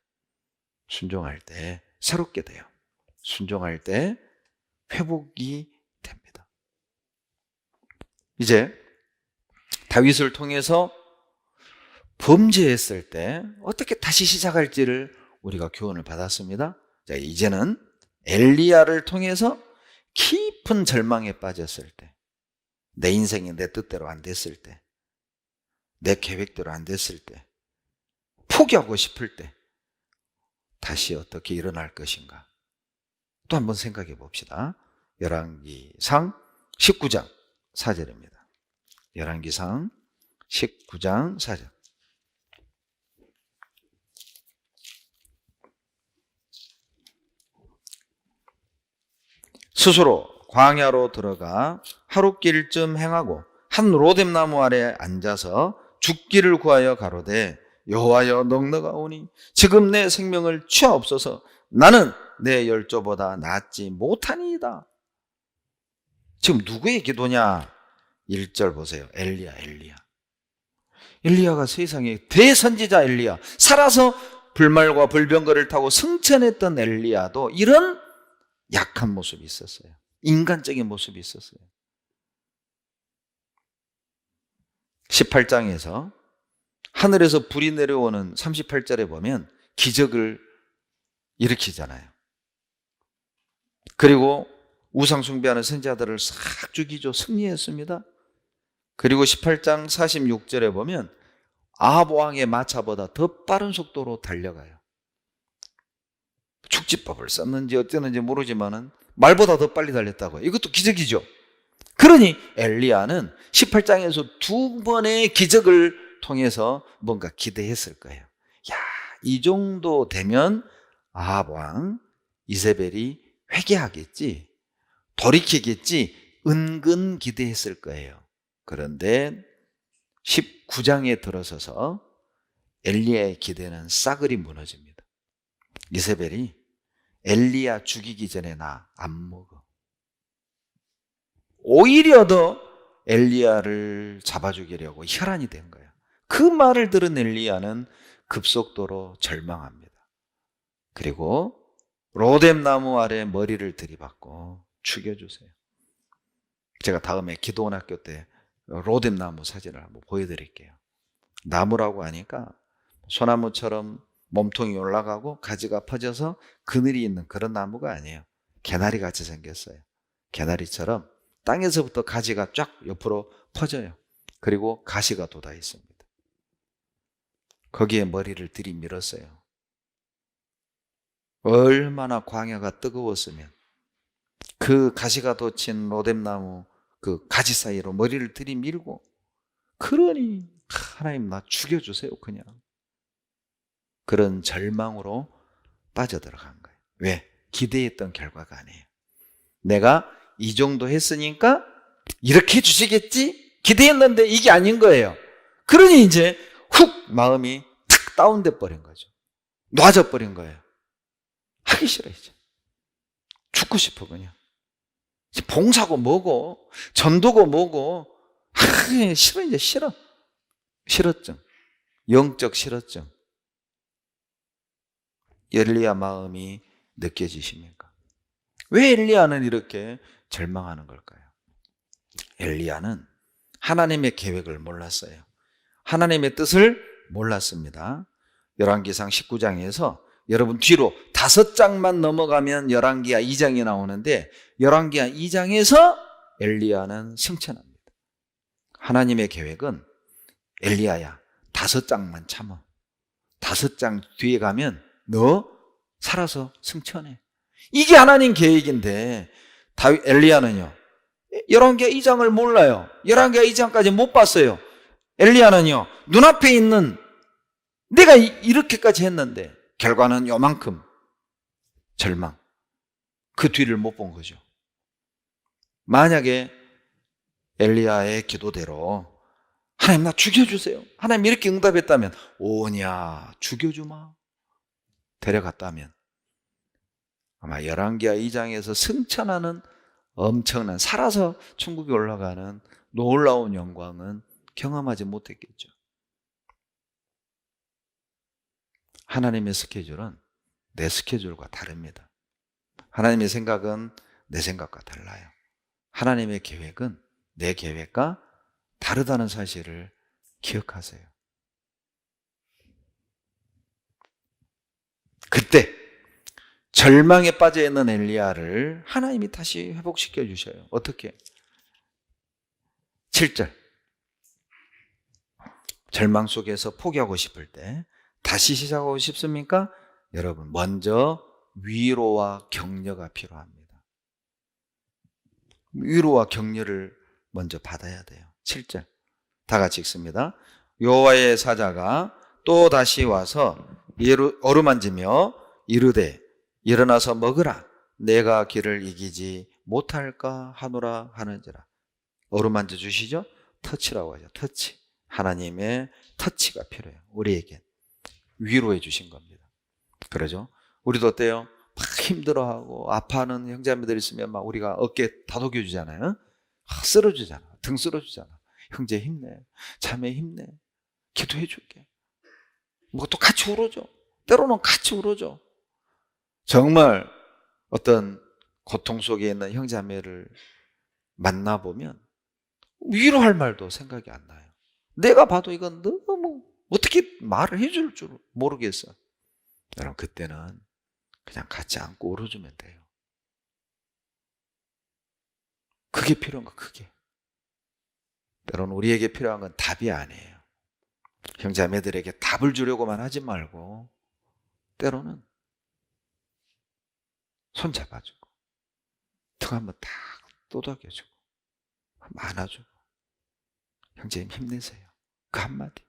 순종할 때 새롭게 돼요. 순종할 때 회복이 됩니다. 이제 다윗을 통해서 범죄했을 때 어떻게 다시 시작할지를 우리가 교훈을 받았습니다. 자, 이제는 엘리야를 통해서 깊은 절망에 빠졌을 때, 내 인생이 내 뜻대로 안 됐을 때, 내 계획대로 안 됐을 때, 포기하고 싶을 때 다시 어떻게 일어날 것인가, 또 한번 생각해 봅시다. 열왕기상 19장 4절입니다. 열왕기상 19장 4절. 스스로 광야로 들어가 하룻길쯤 행하고 한 로뎀나무 아래 앉아서 죽기를 구하여 가로되 여호와여 넉넉하오니 지금 내 생명을 취하옵소서. 나는 내 열조보다 낫지 못하니이다. 지금 누구의 기도냐? 1절 보세요. 엘리야가 세상의 대선지자 엘리야, 살아서 불말과 불병거를 타고 승천했던 엘리야도 이런 약한 모습이 있었어요. 인간적인 모습이 있었어요. 18장에서 하늘에서 불이 내려오는 38절에 보면 기적을 일으키잖아요. 그리고 우상 숭배하는 선지자들을 싹 죽이죠. 승리했습니다. 그리고 18장 46절에 보면 아합 왕의 마차보다 더 빠른 속도로 달려가요. 축지법을 썼는지 어쩌는지 모르지만은 말보다 더 빨리 달렸다고요. 이것도 기적이죠. 그러니 엘리야는 18장에서 두 번의 기적을 통해서 뭔가 기대했을 거예요. 야, 이 정도 되면 아합 왕 이세벨이 회개하겠지, 돌이키겠지, 은근 기대했을 거예요. 그런데 19장에 들어서서 엘리야의 기대는 싸그리 무너집니다. 이세벨이 엘리야 죽이기 전에 나 안 먹어. 오히려 더 엘리야를 잡아 죽이려고 혈안이 된 거예요. 그 말을 들은 엘리야는 급속도로 절망합니다. 그리고 로뎀나무 아래 머리를 들이박고 죽여주세요. 제가 다음에 기도원 학교 때 로뎀나무 사진을 한번 보여드릴게요. 나무라고 하니까 소나무처럼 몸통이 올라가고 가지가 퍼져서 그늘이 있는 그런 나무가 아니에요. 개나리 같이 생겼어요. 개나리처럼 땅에서부터 가지가 쫙 옆으로 퍼져요. 그리고 가시가 돋아 있습니다. 거기에 머리를 들이밀었어요. 얼마나 광야가 뜨거웠으면 그 가시가 돋친 로뎀나무 그 가지 사이로 머리를 들이밀고, 그러니 하나님 나 죽여주세요 그냥. 그런 절망으로 빠져들어간 거예요. 왜? 기대했던 결과가 아니에요. 내가 이 정도 했으니까 이렇게 해주시겠지? 기대했는데 이게 아닌 거예요. 그러니 이제 훅 마음이 탁 다운돼 버린 거죠. 놔져 버린 거예요. 하기 싫어 이제. 죽고 싶어 그냥. 봉사고 뭐고 전도고 뭐고 싫어 이제 싫어. 실어증, 영적 실어증. 엘리야 마음이 느껴지십니까? 왜 엘리야는 이렇게 절망하는 걸까요? 엘리야는 하나님의 계획을 몰랐어요. 하나님의 뜻을 몰랐습니다. 열왕기상 19장에서 여러분 뒤로 5장만 넘어가면 열왕기하 2장이 나오는데, 열왕기하 2장에서 엘리야는 승천합니다. 하나님의 계획은 엘리야야 5장만 참아. 5장 뒤에 가면 너 살아서 승천해. 이게 하나님 계획인데 엘리야는요 열왕기하 2장을 몰라요. 열왕기하 2장까지 못 봤어요. 엘리야는요 눈앞에 있는 내가 이렇게까지 했는데 결과는 요만큼 절망, 그 뒤를 못 본 거죠. 만약에 엘리야의 기도대로 하나님 나 죽여주세요, 하나님 이렇게 응답했다면, 오냐 죽여주마 데려갔다면 아마 열왕기하 2장에서 승천하는 엄청난, 살아서 천국에 올라가는 놀라운 영광은 경험하지 못했겠죠. 하나님의 스케줄은 내 스케줄과 다릅니다. 하나님의 생각은 내 생각과 달라요. 하나님의 계획은 내 계획과 다르다는 사실을 기억하세요. 그때 절망에 빠져있는 엘리야를 하나님이 다시 회복시켜 주셔요. 어떻게? 7절. 절망 속에서 포기하고 싶을 때 다시 시작하고 싶습니까? 여러분, 먼저 위로와 격려가 필요합니다. 위로와 격려를 먼저 받아야 돼요. 7절. 다 같이 읽습니다. 여호와의 사자가 또 다시 와서 어루만지며 이르되 일어나서 먹으라. 내가 길을 이기지 못할까 하노라 하는지라. 어루만져 주시죠? 터치라고 하죠. 터치. 하나님의 터치가 필요해요. 우리에게 위로해 주신 겁니다. 그러죠? 우리도 어때요? 막 힘들어하고 아파하는 형제자매들 있으면 막 우리가 어깨 다독여 주잖아요. 쓸어주잖아. 등 쓸어주잖아. 형제 힘내. 자매 힘내. 기도해 줄게. 뭐 또 같이 울어줘. 때로는 같이 울어줘. 정말 어떤 고통 속에 있는 형제자매를 만나보면 위로할 말도 생각이 안 나요. 내가 봐도 이건 너무 어떻게 말을 해줄 줄 모르겠어. 여러분, 그때는 그냥 같이 안고 울어주면 돼요. 그게 필요한 거, 그게. 때로는 우리에게 필요한 건 답이 아니에요. 형제자매들에게 답을 주려고만 하지 말고 때로는 손 잡아주고 등 한번 딱 또닥여주고 안아주고 형제님 힘내세요. 그 한마디.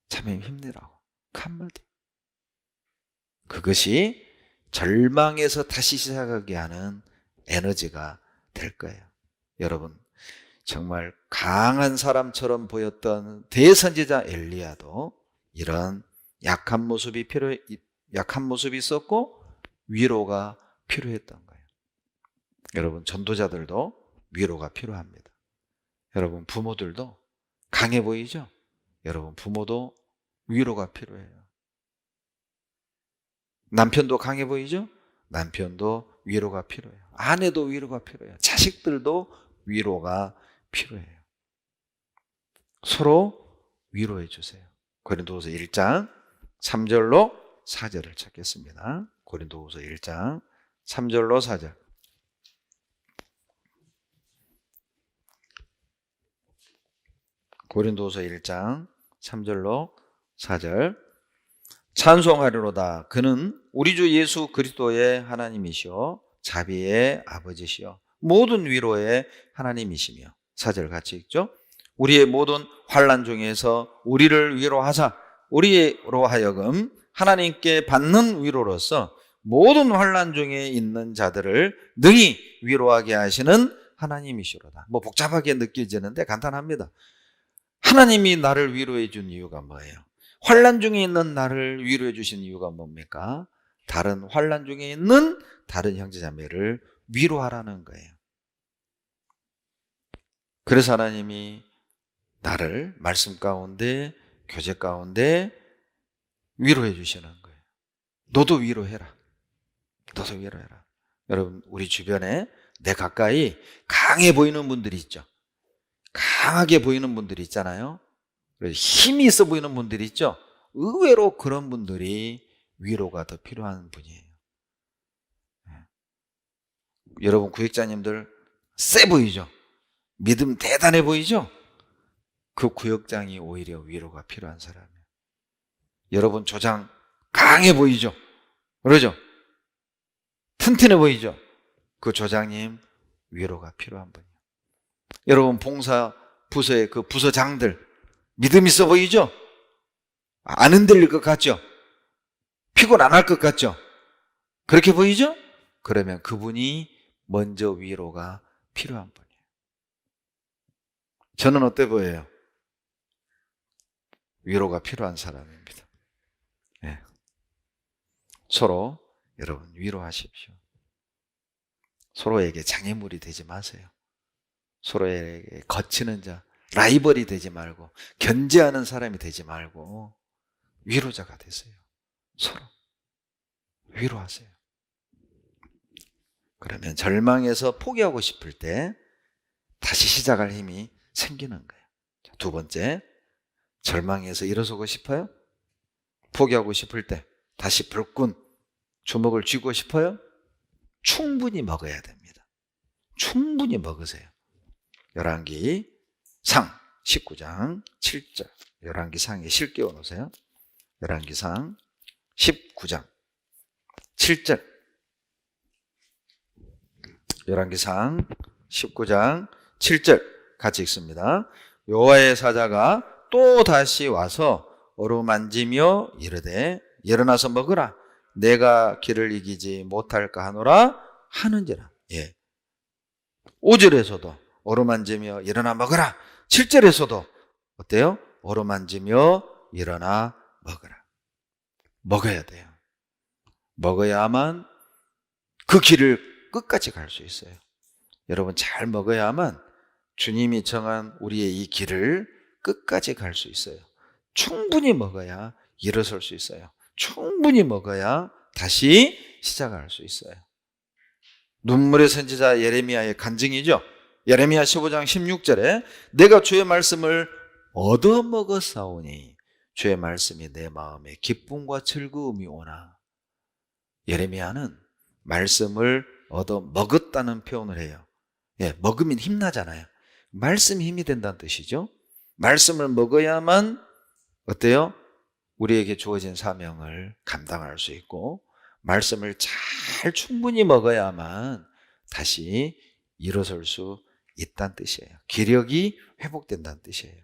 자매님 힘내라고. 그 한마디. 그것이 절망에서 다시 시작하게 하는 에너지가 될 거예요. 여러분, 정말 강한 사람처럼 보였던 대선지자 엘리야도 이런 약한 모습이 있었고 위로가 필요했던 거예요. 여러분, 전도자들도 위로가 필요합니다. 여러분, 부모들도 강해 보이죠? 여러분, 부모도 위로가 필요해요. 남편도 강해 보이죠? 남편도 위로가 필요해요. 아내도 위로가 필요해요. 자식들도 위로가 필요해요. 서로 위로해 주세요. 고린도후서 1장 3절로 4절을 찾겠습니다. 고린도후서 1장 3절로 4절. 고린도후서 1장 3절로 4절. 찬송하리로다. 그는 우리 주 예수 그리스도의 하나님이시오 자비의 아버지시오 모든 위로의 하나님이시며. 4절 같이 읽죠. 우리의 모든 환난 중에서 우리를 위로하사 우리로 하여금 하나님께 받는 위로로서 모든 환난 중에 있는 자들을 능히 위로하게 하시는 하나님이시로다. 뭐 복잡하게 느껴지는데 간단합니다. 하나님이 나를 위로해 준 이유가 뭐예요? 환난 중에 있는 나를 위로해 주신 이유가 뭡니까? 다른 환난 중에 있는 다른 형제자매를 위로하라는 거예요. 그래서 하나님이 나를 말씀 가운데, 교제 가운데 위로해 주시는 거예요. 너도 위로해라. 너도 위로해라. 여러분, 우리 주변에 내 가까이 강해 보이는 분들이 있죠. 강하게 보이는 분들이 있잖아요. 힘이 있어 보이는 분들이 있죠. 의외로 그런 분들이 위로가 더 필요한 분이에요. 여러분, 구역장님들 세 보이죠? 믿음 대단해 보이죠? 그 구역장이 오히려 위로가 필요한 사람이에요. 여러분, 조장 강해 보이죠? 그러죠? 튼튼해 보이죠? 그 조장님 위로가 필요한 분이에요. 여러분, 봉사 부서의 그 부서장들 믿음 있어 보이죠? 안 흔들릴 것 같죠? 피곤 안 할 것 같죠? 그렇게 보이죠? 그러면 그분이 먼저 위로가 필요한 분이에요. 저는 어때 보여요? 위로가 필요한 사람입니다. 네. 서로 여러분 위로하십시오. 서로에게 장애물이 되지 마세요. 서로에게 거치는 자, 라이벌이 되지 말고 견제하는 사람이 되지 말고 위로자가 되세요. 서로 위로하세요. 그러면 절망에서 포기하고 싶을 때 다시 시작할 힘이 생기는 거예요. 두 번째, 절망에서 일어서고 싶어요? 포기하고 싶을 때 다시 불끈 주먹을 쥐고 싶어요? 충분히 먹어야 됩니다. 충분히 먹으세요. 열왕기 상 19장 7절, 열왕기 상에 실 끼워 놓으세요. 열왕기 상 19장 7절, 열왕기상 19장 7절 같이 읽습니다. 여호와의 사자가 또 다시 와서 어루만지며 이르되 일어나서 먹으라, 내가 길을 이기지 못할까 하노라 하는지라. 5절에서도 어루만지며 일어나 먹으라, 7절에서도 어때요? 어루만지며 일어나 먹으라. 먹어야 돼요. 먹어야만 그 길을 끝까지 갈 수 있어요. 여러분 잘 먹어야만 주님이 정한 우리의 이 길을 끝까지 갈 수 있어요. 충분히 먹어야 일어설 수 있어요. 충분히 먹어야 다시 시작할 수 있어요. 눈물의 선지자 예레미야의 간증이죠. 예레미야 15장 16절에 내가 주의 말씀을 얻어먹었사오니 주의 말씀이 내 마음에 기쁨과 즐거움이 오나. 예레미야는 말씀을 얻어먹었다는 표현을 해요. 먹으면 힘나잖아요. 말씀이 힘이 된다는 뜻이죠. 말씀을 먹어야만 어때요? 우리에게 주어진 사명을 감당할 수 있고, 말씀을 잘 충분히 먹어야만 다시 일어설 수 있다는 뜻이에요. 기력이 회복된다는 뜻이에요.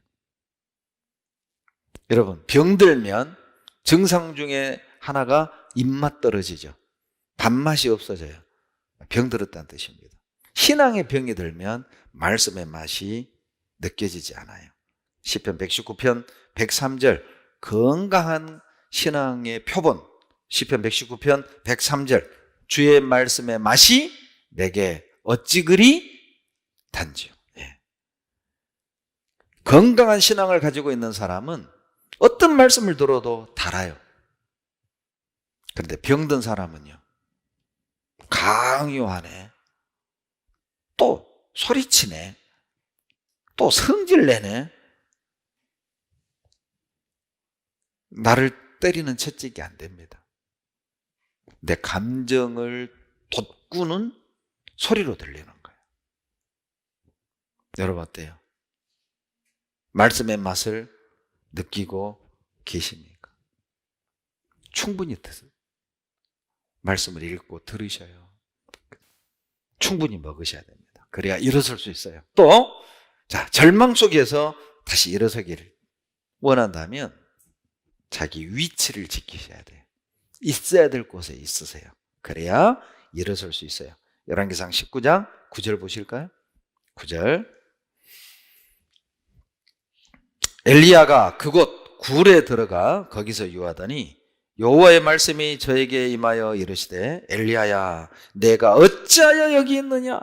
여러분, 병들면 증상 중에 하나가 입맛 떨어지죠. 밥맛이 없어져요. 병들었다는 뜻입니다. 신앙의 병이 들면 말씀의 맛이 느껴지지 않아요. 시편 119편 103절, 건강한 신앙의 표본, 시편 119편 103절, 주의 말씀의 맛이 내게 어찌 그리 단지요. 건강한 신앙을 가지고 있는 사람은 어떤 말씀을 들어도 달아요. 그런데 병든 사람은요, 강요하네, 또 소리치네, 또 성질내네, 나를 때리는 채찍이 안 됩니다. 내 감정을 돋구는 소리로 들리는 거예요. 여러분 어때요? 말씀의 맛을 느끼고 계십니까? 충분히 말씀을 읽고 들으셔요. 충분히 먹으셔야 됩니다. 그래야 일어설 수 있어요. 또 절망 속에서 다시 일어서기를 원한다면 자기 위치를 지키셔야 돼요. 있어야 될 곳에 있으세요. 그래야 일어설 수 있어요. 열왕기상 19장 9절 보실까요? 9절, 엘리야가 그곳 굴에 들어가 거기서 유하더니 여호와의 말씀이 저에게 임하여 이르시되 엘리야야, 내가 어찌하여 여기 있느냐?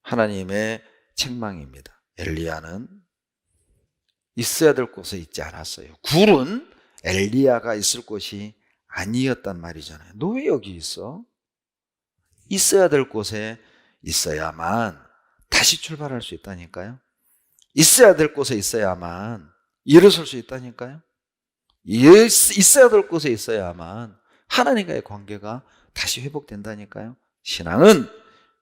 하나님의 책망입니다. 엘리야는 있어야 될 곳에 있지 않았어요. 굴은 엘리야가 있을 곳이 아니었단 말이잖아요. 너 왜 여기 있어? 있어야 될 곳에 있어야만 다시 출발할 수 있다니까요. 있어야 될 곳에 있어야만 일어설 수 있다니까요. 있어야 될 곳에 있어야만 하나님과의 관계가 다시 회복된다니까요. 신앙은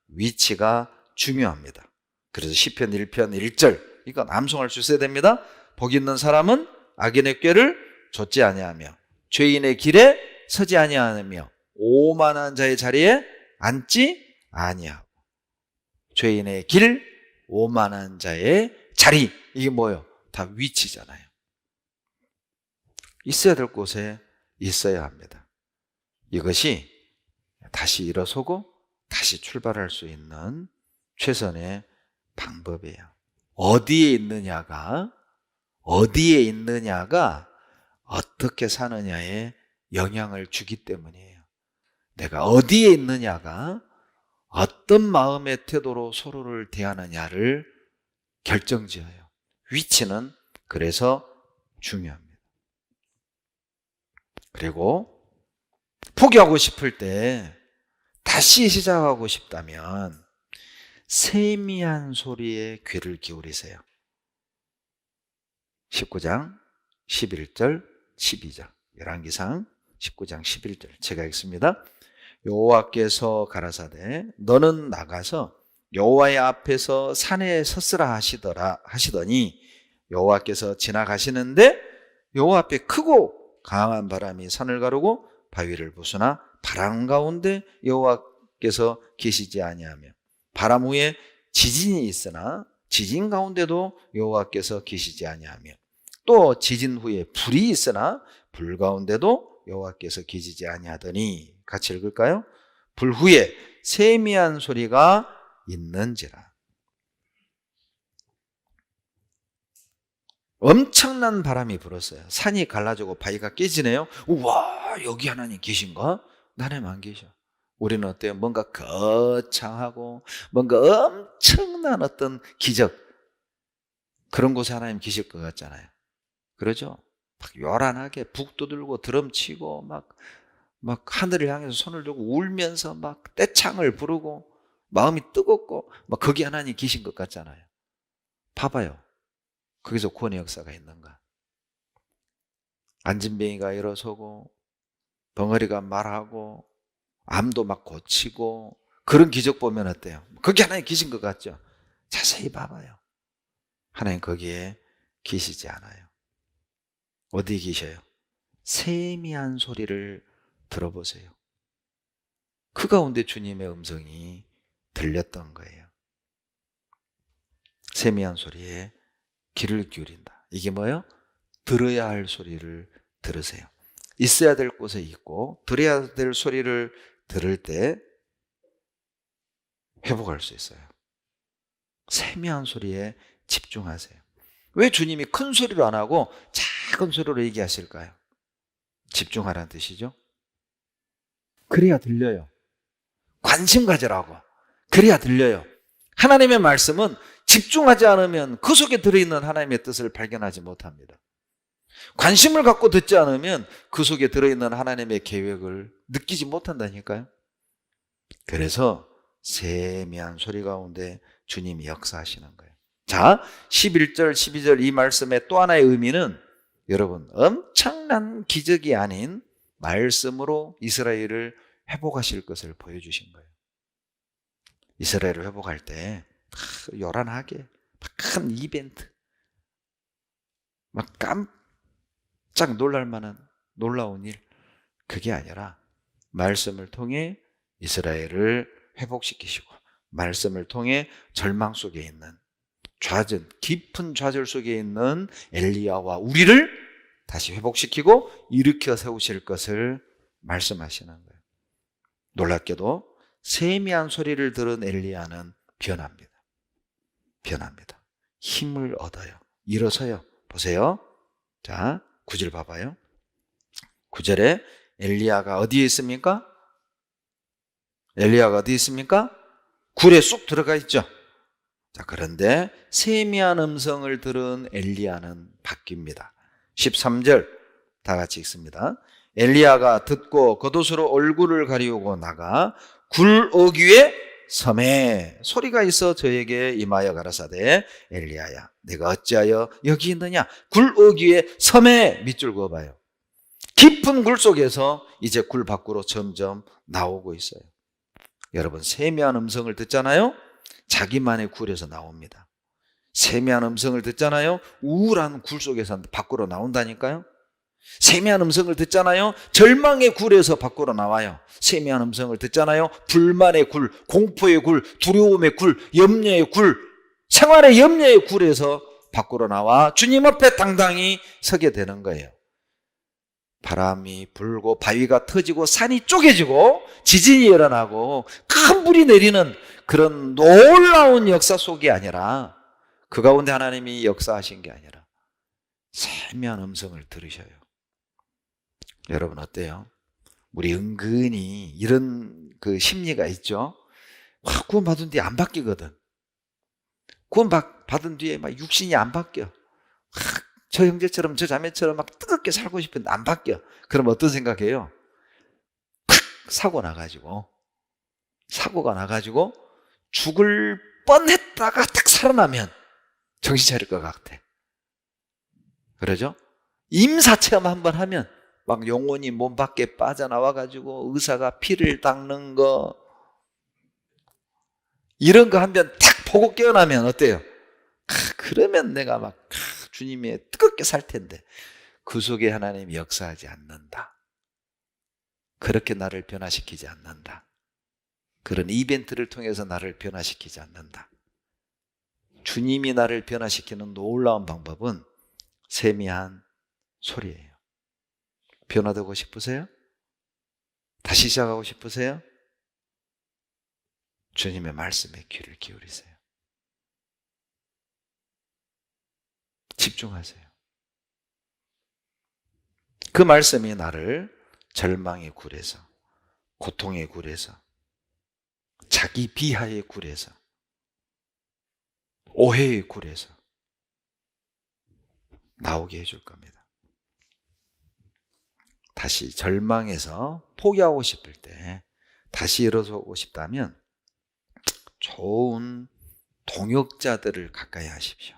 위치가 중요합니다. 그래서 시편 1편 1절, 이건 암송할 수 있어야 됩니다. 복 있는 사람은 악인의 꾀를 좇지 아니하며 죄인의 길에 서지 아니하며 오만한 자의 자리에 앉지 아니하고. 죄인의 길, 오만한 자의 자리, 이게 뭐예요? 다 위치잖아요. 있어야 될 곳에 있어야 합니다. 이것이 다시 일어서고 다시 출발할 수 있는 최선의 방법이에요. 어디에 있느냐가 어떻게 사느냐에 영향을 주기 때문이에요. 내가 어디에 있느냐가 어떤 마음의 태도로 서로를 대하느냐를 결정지어요. 위치는 그래서 중요합니다. 그리고 포기하고 싶을 때 다시 시작하고 싶다면 세미한 소리에 귀를 기울이세요. 19장 11절 12절 열왕기상 19장 11절 제가 읽습니다. 여호와께서 가라사대 너는 나가서 여호와의 앞에서 산에 섰으라 하시더니 여호와께서 지나가시는데 여호와 앞에 크고 강한 바람이 산을 가르고 바위를 부수나 바람 가운데 여호와께서 계시지 아니하며 바람 후에 지진이 있으나 지진 가운데도 여호와께서 계시지 아니하며 또 지진 후에 불이 있으나 불 가운데도 여호와께서 계시지 아니하더니 같이 읽을까요? 불 후에 세미한 소리가 있는지라. 엄청난 바람이 불었어요. 산이 갈라지고 바위가 깨지네요. 우와, 여기 하나님 계신가? 하나님 안 계셔. 우리는 어때요? 뭔가 거창하고 뭔가 엄청난 어떤 기적, 그런 곳에 하나님 계실 것 같잖아요. 그러죠? 막 요란하게 북도 들고 드럼 치고 막 하늘을 향해서 손을 들고 울면서 막 떼창을 부르고 마음이 뜨겁고 막 거기 하나님 계신 것 같잖아요. 봐봐요. 거기서 구원의 역사가 있는가? 안진뱅이가 일어서고 벙어리가 말하고 암도 막 고치고 그런 기적 보면 어때요? 거기 하나님 계신 것 같죠? 자세히 봐봐요. 하나님 거기에 계시지 않아요. 어디 계셔요? 세미한 소리를 들어보세요. 그 가운데 주님의 음성이 들렸던 거예요. 세미한 소리에 귀를 기울인다. 이게 뭐예요? 들어야 할 소리를 들으세요. 있어야 될 곳에 있고 들어야 될 소리를 들을 때 회복할 수 있어요. 세미한 소리에 집중하세요. 왜 주님이 큰 소리로 안 하고 작은 소리로 얘기하실까요? 집중하라는 뜻이죠. 그래야 들려요. 관심 가지라고. 그래야 들려요. 하나님의 말씀은 집중하지 않으면 그 속에 들어있는 하나님의 뜻을 발견하지 못합니다. 관심을 갖고 듣지 않으면 그 속에 들어있는 하나님의 계획을 느끼지 못한다니까요. 그래서 세미한 소리 가운데 주님이 역사하시는 거예요. 자, 11절, 12절 이 말씀의 또 하나의 의미는 여러분 엄청난 기적이 아닌 말씀으로 이스라엘을 회복하실 것을 보여주신 거예요. 이스라엘을 회복할 때 요란하게 큰 이벤트, 막 깜짝 놀랄 만한 놀라운 일, 그게 아니라 말씀을 통해 이스라엘을 회복시키시고 말씀을 통해 절망 속에 있는 좌절, 깊은 좌절 속에 있는 엘리야와 우리를 다시 회복시키고 일으켜 세우실 것을 말씀하시는 거예요. 놀랍게도 세미한 소리를 들은 엘리야는 변합니다. 변합니다. 힘을 얻어요. 일어서요. 보세요. 자, 9절 봐봐요. 9절에 엘리야가 어디에 있습니까? 엘리야가 어디에 있습니까? 굴에 쑥 들어가 있죠. 자, 그런데 세미한 음성을 들은 엘리야는 바뀝니다. 13절 다 같이 읽습니다. 엘리야가 듣고 겉옷으로 얼굴을 가리우고 나가 굴 어귀에 섬에 소리가 있어 저에게 임하여 가라사대 엘리야야 내가 어찌하여 여기 있느냐. 굴 어귀에 섬에 밑줄 그어봐요. 깊은 굴 속에서 이제 굴 밖으로 점점 나오고 있어요. 여러분 세미한 음성을 듣잖아요. 자기만의 굴에서 나옵니다. 세미한 음성을 듣잖아요. 우울한 굴 속에서 밖으로 나온다니까요. 세미한 음성을 듣잖아요. 절망의 굴에서 밖으로 나와요. 세미한 음성을 듣잖아요. 불만의 굴, 공포의 굴, 두려움의 굴, 염려의 굴, 생활의 염려의 굴에서 밖으로 나와 주님 앞에 당당히 서게 되는 거예요. 바람이 불고 바위가 터지고 산이 쪼개지고 지진이 일어나고 큰 불이 내리는 그런 놀라운 역사 속이 아니라 그 가운데 하나님이 역사하신 게 아니라 세미한 음성을 들으셔요. 여러분 어때요? 우리 은근히 이런 그 심리가 있죠. 확 구원받은 뒤에 안 바뀌거든. 구원받은 뒤에 막 육신이 안 바뀌어. 저 형제처럼 저 자매처럼 막 뜨겁게 살고 싶은데 안 바뀌어. 그럼 어떤 생각해요? 사고가 나가지고 죽을 뻔했다가 딱 살아나면 정신 차릴 것 같아. 그러죠? 임사체험 한번 하면 막 영혼이 몸 밖에 빠져나와가지고 의사가 피를 닦는 거 이런 거 한번 탁 보고 깨어나면 어때요? 그러면 내가 막 주님이 뜨겁게 살 텐데 그 속에 하나님이 역사하지 않는다. 그렇게 나를 변화시키지 않는다. 그런 이벤트를 통해서 나를 변화시키지 않는다. 주님이 나를 변화시키는 놀라운 방법은 세미한 소리예요. 변화되고 싶으세요? 다시 시작하고 싶으세요? 주님의 말씀에 귀를 기울이세요. 집중하세요. 그 말씀이 나를 절망의 굴에서, 고통의 굴에서, 자기 비하의 굴에서, 오해의 굴에서 나오게 해줄 겁니다. 다시 절망에서 포기하고 싶을 때 다시 일어서고 싶다면 좋은 동역자들을 가까이 하십시오.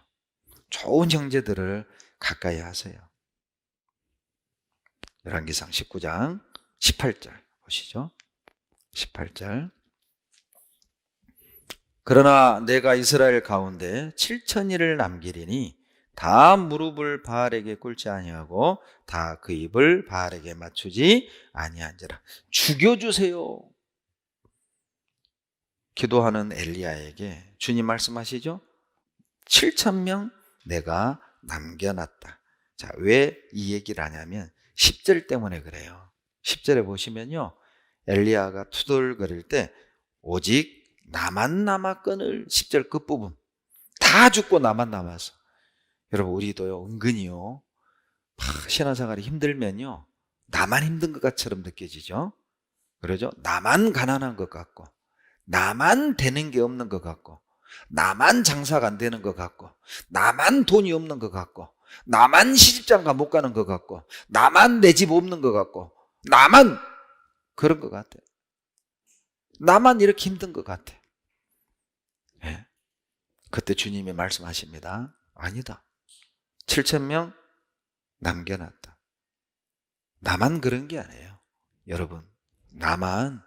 좋은 형제들을 가까이 하세요. 열왕기상 19장 18절 보시죠. 18절. 그러나 내가 이스라엘 가운데 7,000일을 남기리니 다 무릎을 바알에게 꿇지 아니하고 다 그 입을 바알에게 맞추지 아니한지라. 죽여주세요. 기도하는 엘리야에게 주님 말씀하시죠. 7,000명 내가 남겨놨다. 자, 왜 이 얘기를 하냐면 10절 때문에 그래요. 10절에 보시면요, 엘리야가 투덜거릴 때 오직 나만 남았거늘. 10절 끝부분 다 죽고 나만 남았어. 여러분, 우리도요 은근히요 신앙생활이 힘들면요 나만 힘든 것 같처럼 느껴지죠. 그러죠? 나만 가난한 것 같고, 나만 되는 게 없는 것 같고, 나만 장사가 안 되는 것 같고, 나만 돈이 없는 것 같고, 나만 시집장가 못 가는 것 같고, 나만 내 집 없는 것 같고, 나만 그런 것 같아. 나만 이렇게 힘든 것 같아. 네. 그때 주님이 말씀하십니다. 아니다. 7,000명 남겨놨다. 나만 그런 게 아니에요. 여러분, 나만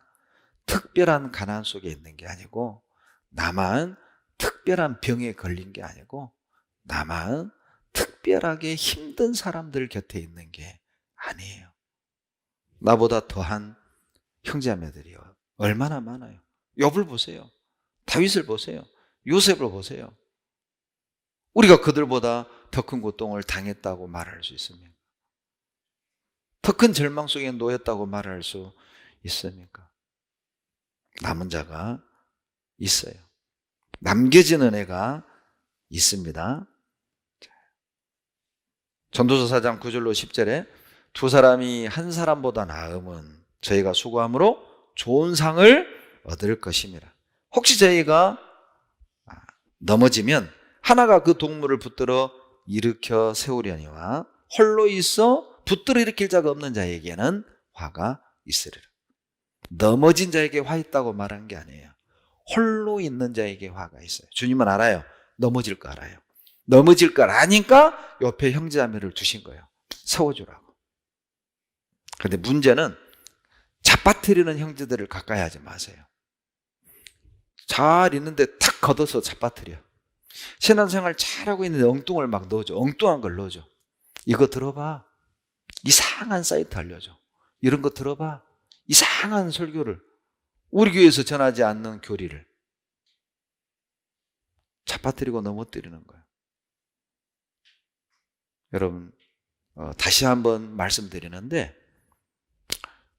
특별한 가난 속에 있는 게 아니고, 나만 특별한 병에 걸린 게 아니고, 나만 특별하게 힘든 사람들 곁에 있는 게 아니에요. 나보다 더한 형제자매들이요 얼마나 많아요. 욥을 보세요. 다윗을 보세요. 요셉을 보세요. 우리가 그들보다 더 큰 고통을 당했다고 말할 수 있습니까? 더 큰 절망 속에 놓였다고 말할 수 있습니까? 남은 자가 있어요. 남겨지는 애가 있습니다. 전도서 4장 9절로 10절에 두 사람이 한 사람보다 나음은 저희가 수고함으로 좋은 상을 얻을 것입니다. 혹시 저희가 넘어지면 하나가 그 동물을 붙들어 일으켜 세우려니와 홀로 있어 붙들어 일으킬 자가 없는 자에게는 화가 있으리라. 넘어진 자에게 화 있다고 말한 게 아니에요. 홀로 있는 자에게 화가 있어요. 주님은 알아요. 넘어질 거 알아요. 넘어질 걸 아니까 옆에 형제자매를 두신 거예요. 세워주라고. 그런데 문제는 잡아뜨리는 형제들을 가까이 하지 마세요. 잘 있는데 탁 걷어서 잡아뜨려. 신앙생활 잘하고 있는데 엉뚱을 막 넣어줘. 엉뚱한 걸 넣어줘. 이거 들어봐. 이상한 사이트 알려줘. 이런 거 들어봐. 이상한 설교를, 우리 교회에서 전하지 않는 교리를 잡아뜨리고 넘어뜨리는 거예요. 여러분, 다시 한번 말씀드리는데,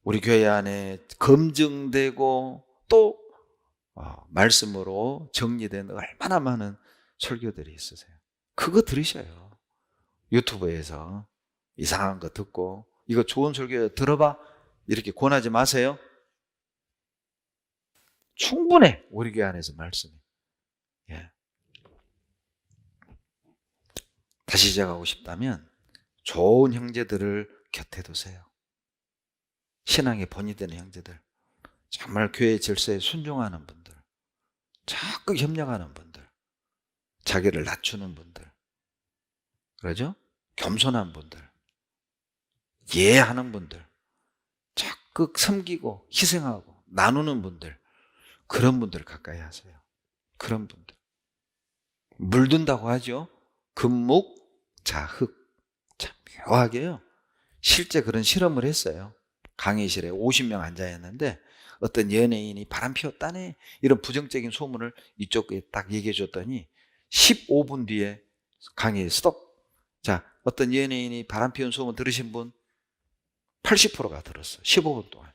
우리 교회 안에 검증되고 또 말씀으로 정리된 얼마나 많은 설교들이 있으세요. 그거 들으셔요. 유튜브에서 이상한 거 듣고 이거 좋은 설교 들어봐. 이렇게 권하지 마세요. 충분해. 우리 교회 안에서 말씀이. 예. 다시 시작하고 싶다면 좋은 형제들을 곁에 두세요. 신앙의 본이 되는 형제들, 정말 교회 질서에 순종하는 분들, 적극 협력하는 분들, 자기를 낮추는 분들, 그러죠? 겸손한 분들, 이해하는 분들, 적극 섬기고 희생하고 나누는 분들, 그런 분들 가까이 하세요. 그런 분들. 물든다고 하죠. 금묵, 자흑. 참 묘하게요. 실제 그런 실험을 했어요. 강의실에 50명 앉아있는데 어떤 연예인이 바람 피웠다네 이런 부정적인 소문을 이쪽에 딱 얘기해 줬더니 15분 뒤에 강의 스톱. 자, 어떤 연예인이 바람 피운 소문 들으신 분 80%가 들었어요. 15분 동안.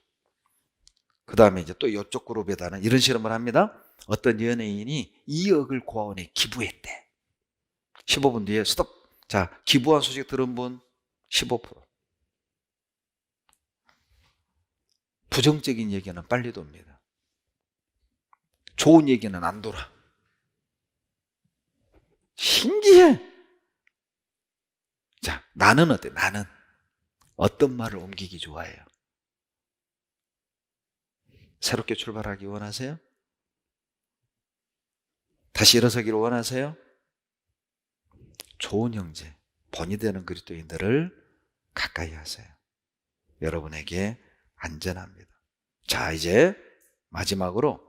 그 다음에 이제 또 이쪽 그룹에다는 이런 실험을 합니다. 어떤 연예인이 2억을 고아원에 기부했대. 15분 뒤에 스톱. 자, 기부한 소식 들은 분 15%. 부정적인 얘기는 빨리 돕니다. 좋은 얘기는 안 돌아. 신기해. 자, 나는 어때? 나는 어떤 말을 옮기기 좋아해요? 새롭게 출발하기 원하세요? 다시 일어서기를 원하세요? 좋은 형제, 본이 되는 그리스도인들을 가까이 하세요. 여러분에게 안전합니다. 자, 이제 마지막으로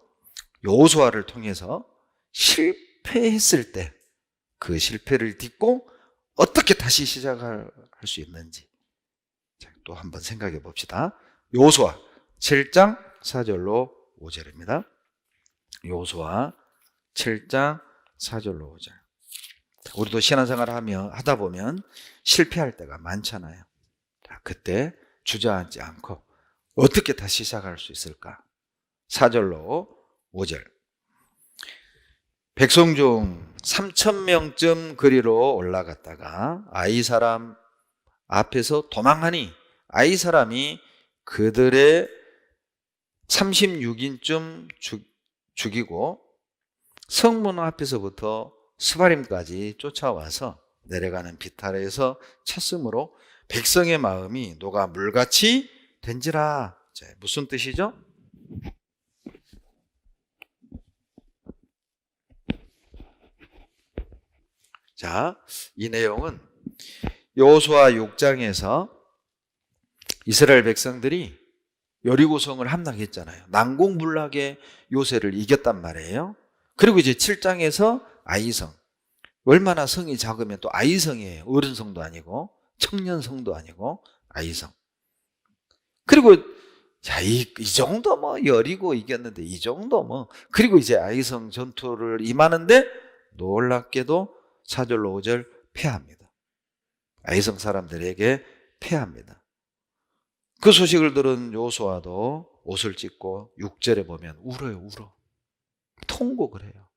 여호수아를 통해서 실패했을 때 그 실패를 딛고 어떻게 다시 시작할 수 있는지 또 한번 생각해 봅시다. 여호수아 7장 4절로 5절입니다. 여호수아 7장 4절로 5절. 우리도 신앙생활을 하다 보면 실패할 때가 많잖아요. 자, 그때 주저앉지 않고 어떻게 다시 시작할 수 있을까? 4절로 5절. 백성 중 3,000명쯤 그리로 올라갔다가 아이 사람 앞에서 도망하니 아이 사람이 그들의 36인쯤 죽이고 성문 앞에서부터 스바림까지 쫓아와서 내려가는 비탈에서 쳤으므로 백성의 마음이 녹아 물같이 된지라. 자, 무슨 뜻이죠? 자, 이 내용은 여호수아 6장에서 이스라엘 백성들이 여리고성을 함락했잖아요. 난공불락의 요새를 이겼단 말이에요. 그리고 이제 7장에서 아이성. 얼마나 성이 작으면 또 아이성이에요. 어른성도 아니고 청년성도 아니고 아이성. 그리고 자, 이 정도 뭐 여리고 이겼는데 이 정도 뭐. 그리고 이제 아이성 전투를 임하는데 놀랍게도 4절로 5절 패합니다. 아이성 사람들에게 패합니다. 그 소식을 들은 여호수아도 옷을 찢고 6절에 보면 울어요. 울어. 통곡을 해요.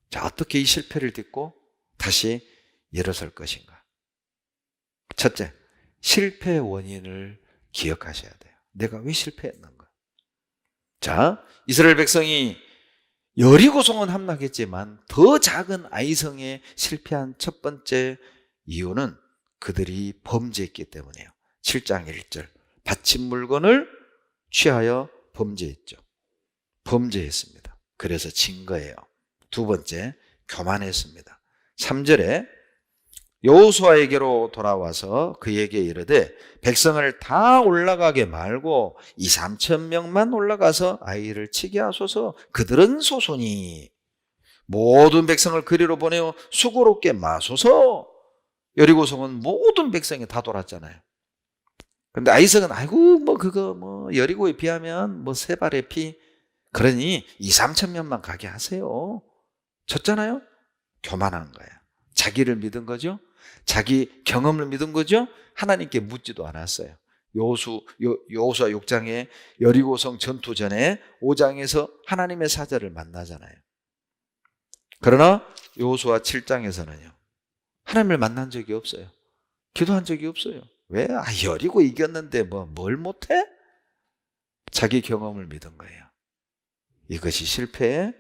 자, 어떻게 이 실패를 딛고 다시 일어설 것인가? 첫째, 실패의 원인을 기억하셔야 돼요. 내가 왜 실패했는가? 자, 이스라엘 백성이 여리고성은 함락했지만 더 작은 아이성에 실패한 첫 번째 이유는 그들이 범죄했기 때문이에요. 7장 1절. 바친 물건을 취하여 범죄했죠. 범죄했습니다. 그래서 진 거예요. 두 번째, 교만했습니다. 3절에 여호수아에게로 돌아와서 그에게 이르되 백성을 다 올라가게 말고 2-3천 명만 올라가서 아이를 치게 하소서. 그들은 소손이 모든 백성을 그리로 보내어 수고롭게 마소서. 여리고성은 모든 백성이 다 돌았잖아요. 근데 아이성은 아이고 뭐 그거 뭐 여리고에 비하면 뭐 세 발의 피. 그러니 2-3천 명만 가게 하세요. 졌잖아요. 교만한 거예요. 자기를 믿은 거죠. 자기 경험을 믿은 거죠. 하나님께 묻지도 않았어요. 여호수아 6장에 여리고성 전투 전에 5장에서 하나님의 사자를 만나잖아요. 그러나 여호수아 7장에서는요. 하나님을 만난 적이 없어요. 기도한 적이 없어요. 왜? 여리고 이겼는데 뭘 못해? 자기 경험을 믿은 거예요. 이것이 실패의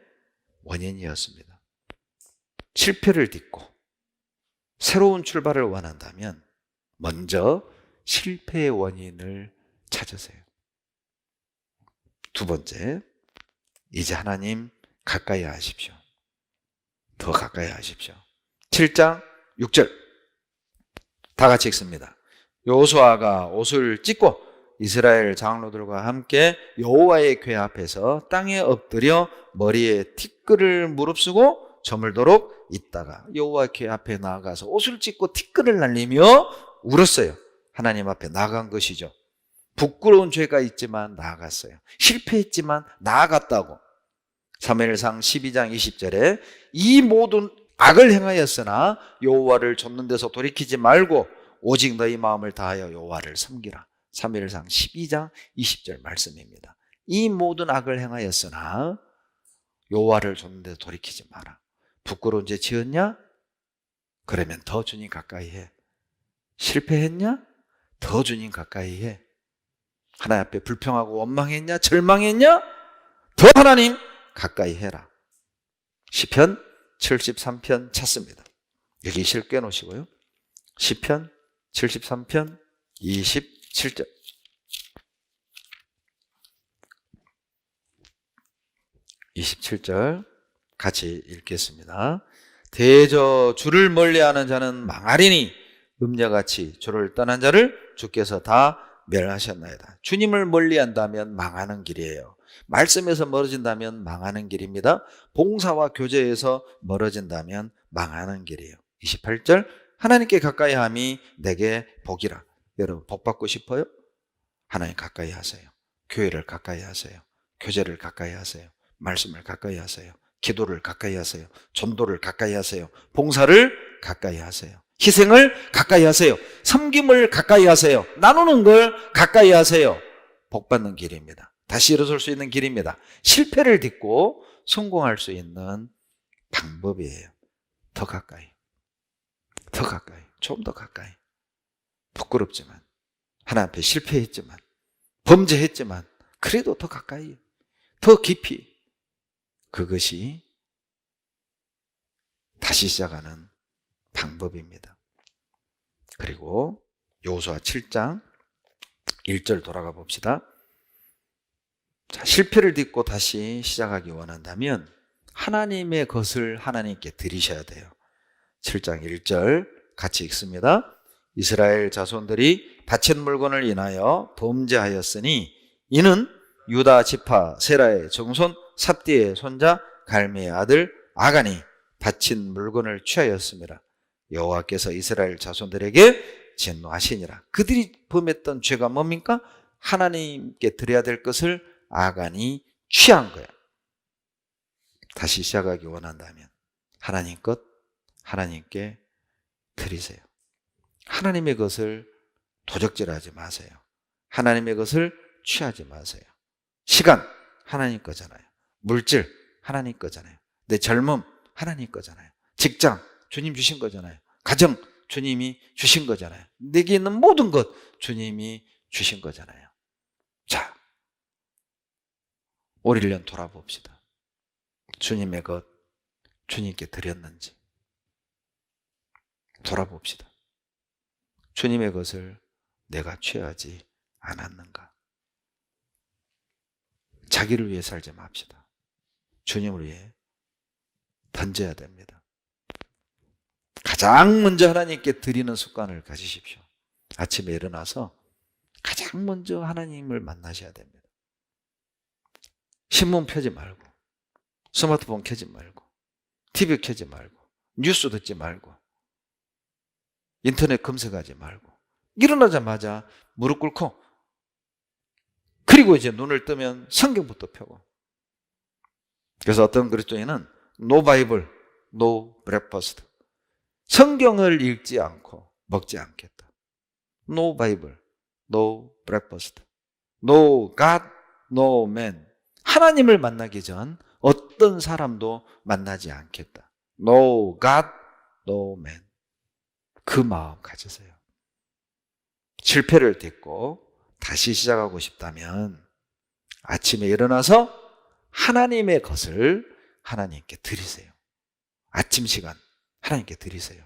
원인이었습니다. 실패를 딛고 새로운 출발을 원한다면 먼저 실패의 원인을 찾으세요. 두 번째, 이제 하나님 가까이 하십시오. 더 가까이 하십시오. 7장 6절 다 같이 읽습니다. 여호수아가 옷을 찢고 이스라엘 장로들과 함께 여호와의 궤 앞에서 땅에 엎드려 머리에 티끌을 무릅쓰고 저물도록 있다가 여호와 궤 앞에 나아가서 옷을 찢고 티끌을 날리며 울었어요. 하나님 앞에 나아간 것이죠. 부끄러운 죄가 있지만 나아갔어요. 실패했지만 나아갔다고. 사무엘상 12장 20절에 이 모든 악을 행하였으나 여호와를 좇는 데서 돌이키지 말고 오직 너희 마음을 다하여 여호와를 섬기라. 사무엘상 12장 20절 말씀입니다. 이 모든 악을 행하였으나 여호와를 좇는 데서 돌이키지 마라. 부끄러운 죄 지었냐? 그러면 더 주님 가까이 해. 실패했냐? 더 주님 가까이 해. 하나님 앞에 불평하고 원망했냐? 절망했냐? 더 하나님 가까이 해라. 시편 73편 찾습니다. 여기 실 꿰놓으시고요. 시편 73편 27절. 27절 같이 읽겠습니다. 대저 주를 멀리하는 자는 망하리니 음녀같이 주를 떠난 자를 주께서 다 멸하셨나이다. 주님을 멀리한다면 망하는 길이에요. 말씀에서 멀어진다면 망하는 길입니다. 봉사와 교제에서 멀어진다면 망하는 길이에요. 28절 하나님께 가까이 함이 내게 복이라. 여러분 복 받고 싶어요? 하나님 가까이 하세요. 교회를 가까이 하세요. 교제를 가까이 하세요. 말씀을 가까이 하세요. 기도를 가까이 하세요. 전도를 가까이 하세요. 봉사를 가까이 하세요. 희생을 가까이 하세요. 섬김을 가까이 하세요. 나누는 걸 가까이 하세요. 복 받는 길입니다. 다시 일어설 수 있는 길입니다. 실패를 딛고 성공할 수 있는 방법이에요. 더 가까이, 더 가까이, 좀 더 가까이. 부끄럽지만, 하나님 앞에 실패했지만, 범죄했지만, 그래도 더 가까이, 더 깊이. 그것이 다시 시작하는 방법입니다. 그리고 여호수아 7장 1절 돌아가 봅시다. 자, 실패를 딛고 다시 시작하기 원한다면 하나님의 것을 하나님께 드리셔야 돼요. 7장 1절 같이 읽습니다. 이스라엘 자손들이 바친 물건을 인하여 범죄하였으니 이는 유다 지파 세라의 정손 삽디의 손자 갈미의 아들 아간이 바친 물건을 취하였습니다. 여호와께서 이스라엘 자손들에게 진노하시니라. 그들이 범했던 죄가 뭡니까? 하나님께 드려야 될 것을 아간이 취한 거야. 다시 시작하기 원한다면 하나님 것 하나님께 드리세요. 하나님의 것을 도적질하지 마세요. 하나님의 것을 취하지 마세요. 시간 하나님 거잖아요. 물질 하나님 거잖아요. 내 젊음 하나님 거잖아요. 직장 주님 주신 거잖아요. 가정 주님이 주신 거잖아요. 내게 있는 모든 것 주님이 주신 거잖아요. 자, 올 1년 돌아봅시다. 주님의 것 주님께 드렸는지 돌아봅시다. 주님의 것을 내가 취하지 않았는가? 자기를 위해 살지 맙시다. 주님을 위해 던져야 됩니다. 가장 먼저 하나님께 드리는 습관을 가지십시오. 아침에 일어나서 가장 먼저 하나님을 만나셔야 됩니다. 신문 펴지 말고, 스마트폰 켜지 말고, TV 켜지 말고, 뉴스 듣지 말고, 인터넷 검색하지 말고, 일어나자마자 무릎 꿇고, 그리고 이제 눈을 뜨면 성경부터 펴고. 그래서 어떤 그리스도인은 No Bible, No Breakfast. 성경을 읽지 않고 먹지 않겠다. No Bible, No Breakfast. No God, No Man. 하나님을 만나기 전 어떤 사람도 만나지 않겠다. No God, No Man. 그 마음 가지세요. 실패를 딛고 다시 시작하고 싶다면 아침에 일어나서 하나님의 것을 하나님께 드리세요. 아침 시간 하나님께 드리세요.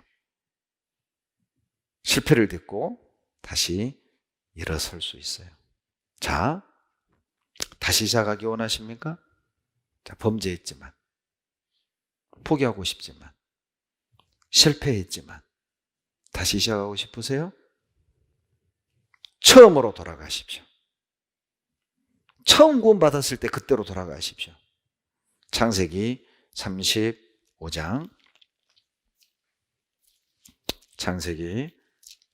실패를 딛고 다시 일어설 수 있어요. 자, 다시 시작하기 원하십니까? 자, 범죄했지만, 포기하고 싶지만, 실패했지만 다시 시작하고 싶으세요? 처음으로 돌아가십시오. 처음 구원받았을 때 그때로 돌아가십시오. 창세기 35장 창세기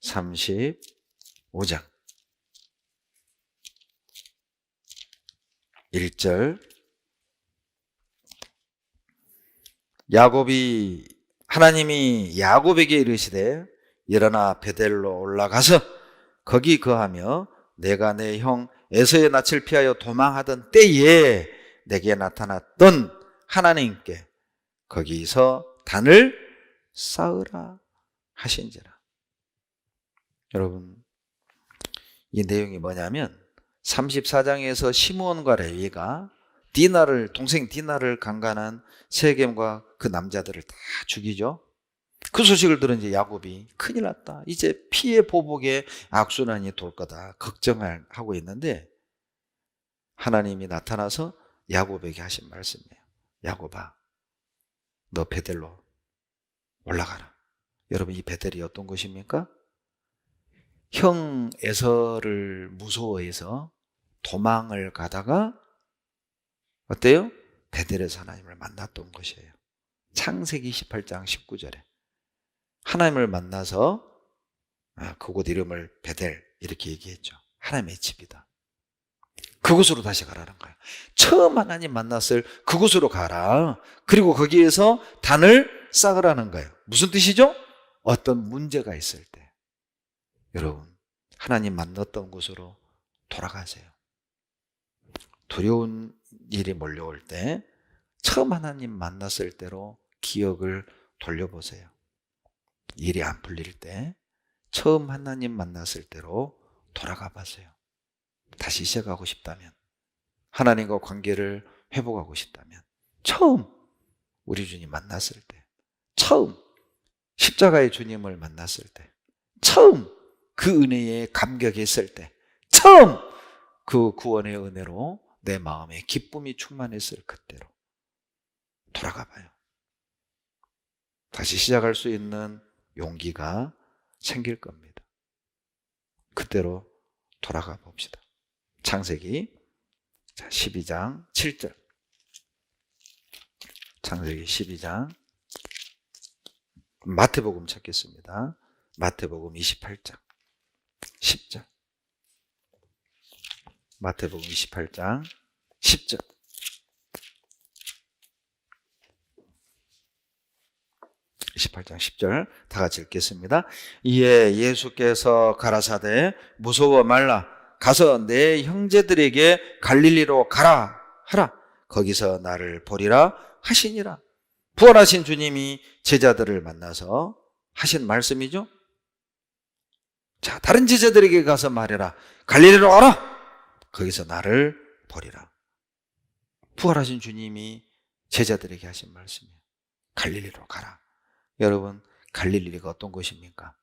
35장 1절 하나님이 야곱에게 이르시되 일어나 베델로 올라가서 거기 거하며 내가 내 형 에서의 낯을 피하여 도망하던 때에 내게 나타났던 하나님께 거기서 단을 쌓으라 하신지라. 여러분, 이 내용이 뭐냐면 34장에서 시므온과 레위가 동생 디나를 강간한 세겜과 그 남자들을 다 죽이죠. 그 소식을 들은 이제 야곱이 큰일 났다. 이제 피해 보복의 악순환이 돌 거다. 걱정을 하고 있는데 하나님이 나타나서 야곱에게 하신 말씀이에요. 야곱아, 너 베델로 올라가라. 여러분, 이 베델이 어떤 곳입니까? 형 에서를 무서워해서 도망을 가다가 어때요? 베델에서 하나님을 만났던 것이에요. 창세기 28장 19절에 하나님을 만나서 그곳 이름을 베델 이렇게 얘기했죠. 하나님의 집이다. 그곳으로 다시 가라는 거예요. 처음 하나님 만났을 그곳으로 가라. 그리고 거기에서 단을 쌓으라는 거예요. 무슨 뜻이죠? 어떤 문제가 있을 때 여러분, 하나님 만났던 곳으로 돌아가세요. 두려운 일이 몰려올 때 처음 하나님 만났을 때로 기억을 돌려보세요. 일이 안 풀릴 때 처음 하나님 만났을 때로 돌아가 보세요. 다시 시작하고 싶다면, 하나님과 관계를 회복하고 싶다면, 처음 우리 주님 만났을 때, 처음 십자가의 주님을 만났을 때, 처음 그 은혜에 감격했을 때, 처음 그 구원의 은혜로 내 마음에 기쁨이 충만했을 그때로 돌아가 봐요. 다시 시작할 수 있는 용기가 생길 겁니다. 그때로 돌아가 봅시다. 창세기 12장 7절. 창세기 12장. 마태복음 찾겠습니다. 마태복음 28장 10절. 마태복음 28장 10절. 28장 10절 다 같이 읽겠습니다. 이에 예수께서 가라사대 무서워 말라. 가서 내 형제들에게 갈릴리로 가라 하라. 거기서 나를 보리라 하시니라. 부활하신 주님이 제자들을 만나서 하신 말씀이죠. 자, 다른 제자들에게 가서 말해라. 갈릴리로 가라. 거기서 나를 보리라. 부활하신 주님이 제자들에게 하신 말씀이에요. 갈릴리로 가라. 여러분, 갈릴리가 어떤 곳입니까?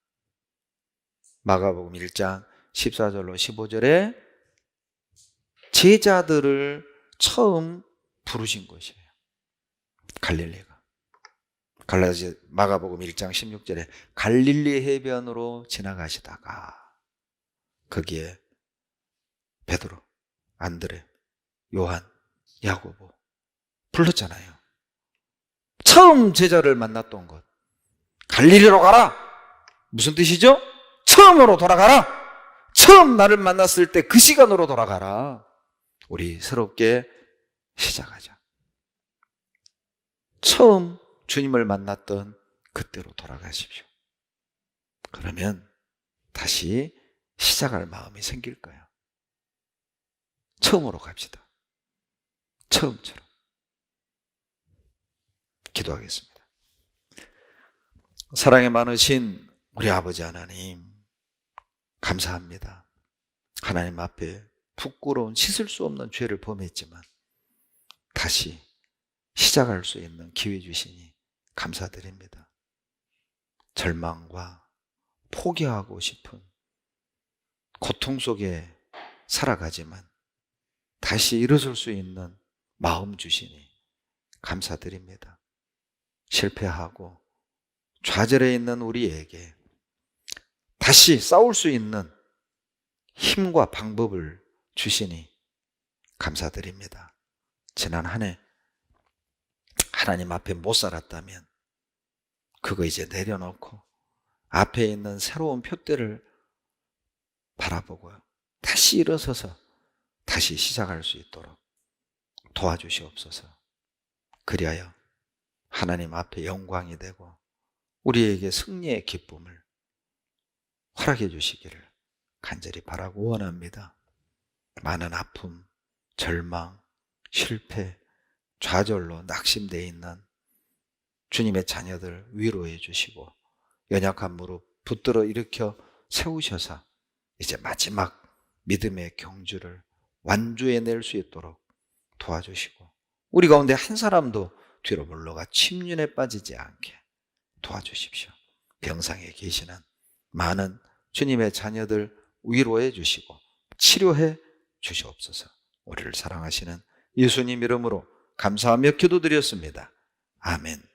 마가복음 1장 14절로 15절에 제자들을 처음 부르신 곳이에요. 갈릴리가. 마가복음 1장 16절에 갈릴리 해변으로 지나가시다가 거기에 베드로, 안드레, 요한, 야고보 불렀잖아요. 처음 제자를 만났던 곳. 갈릴리로 가라. 무슨 뜻이죠? 처음으로 돌아가라. 처음 나를 만났을 때 그 시간으로 돌아가라. 우리 새롭게 시작하자. 처음 주님을 만났던 그때로 돌아가십시오. 그러면 다시 시작할 마음이 생길 거예요. 처음으로 갑시다. 처음처럼. 기도하겠습니다. 사랑이 많으신 우리 아버지 하나님, 감사합니다. 하나님 앞에 부끄러운 씻을 수 없는 죄를 범했지만 다시 시작할 수 있는 기회 주시니 감사드립니다. 절망과 포기하고 싶은 고통 속에 살아가지만 다시 일어설 수 있는 마음 주시니 감사드립니다. 실패하고 좌절해 있는 우리에게 다시 싸울 수 있는 힘과 방법을 주시니 감사드립니다. 지난 한 해 하나님 앞에 못 살았다면 그거 이제 내려놓고 앞에 있는 새로운 표대를 바라보고요. 다시 일어서서 다시 시작할 수 있도록 도와주시옵소서. 그리하여 하나님 앞에 영광이 되고 우리에게 승리의 기쁨을 허락해 주시기를 간절히 바라고 원합니다. 많은 아픔, 절망, 실패, 좌절로 낙심되어 있는 주님의 자녀들 위로해 주시고 연약한 무릎 붙들어 일으켜 세우셔서 이제 마지막 믿음의 경주를 완주해낼 수 있도록 도와주시고 우리 가운데 한 사람도 뒤로 물러가 침륜에 빠지지 않게 도와주십시오. 병상에 계시는 많은 주님의 자녀들 위로해 주시고 치료해 주시옵소서. 우리를 사랑하시는 예수님 이름으로 감사하며 기도드렸습니다. 아멘.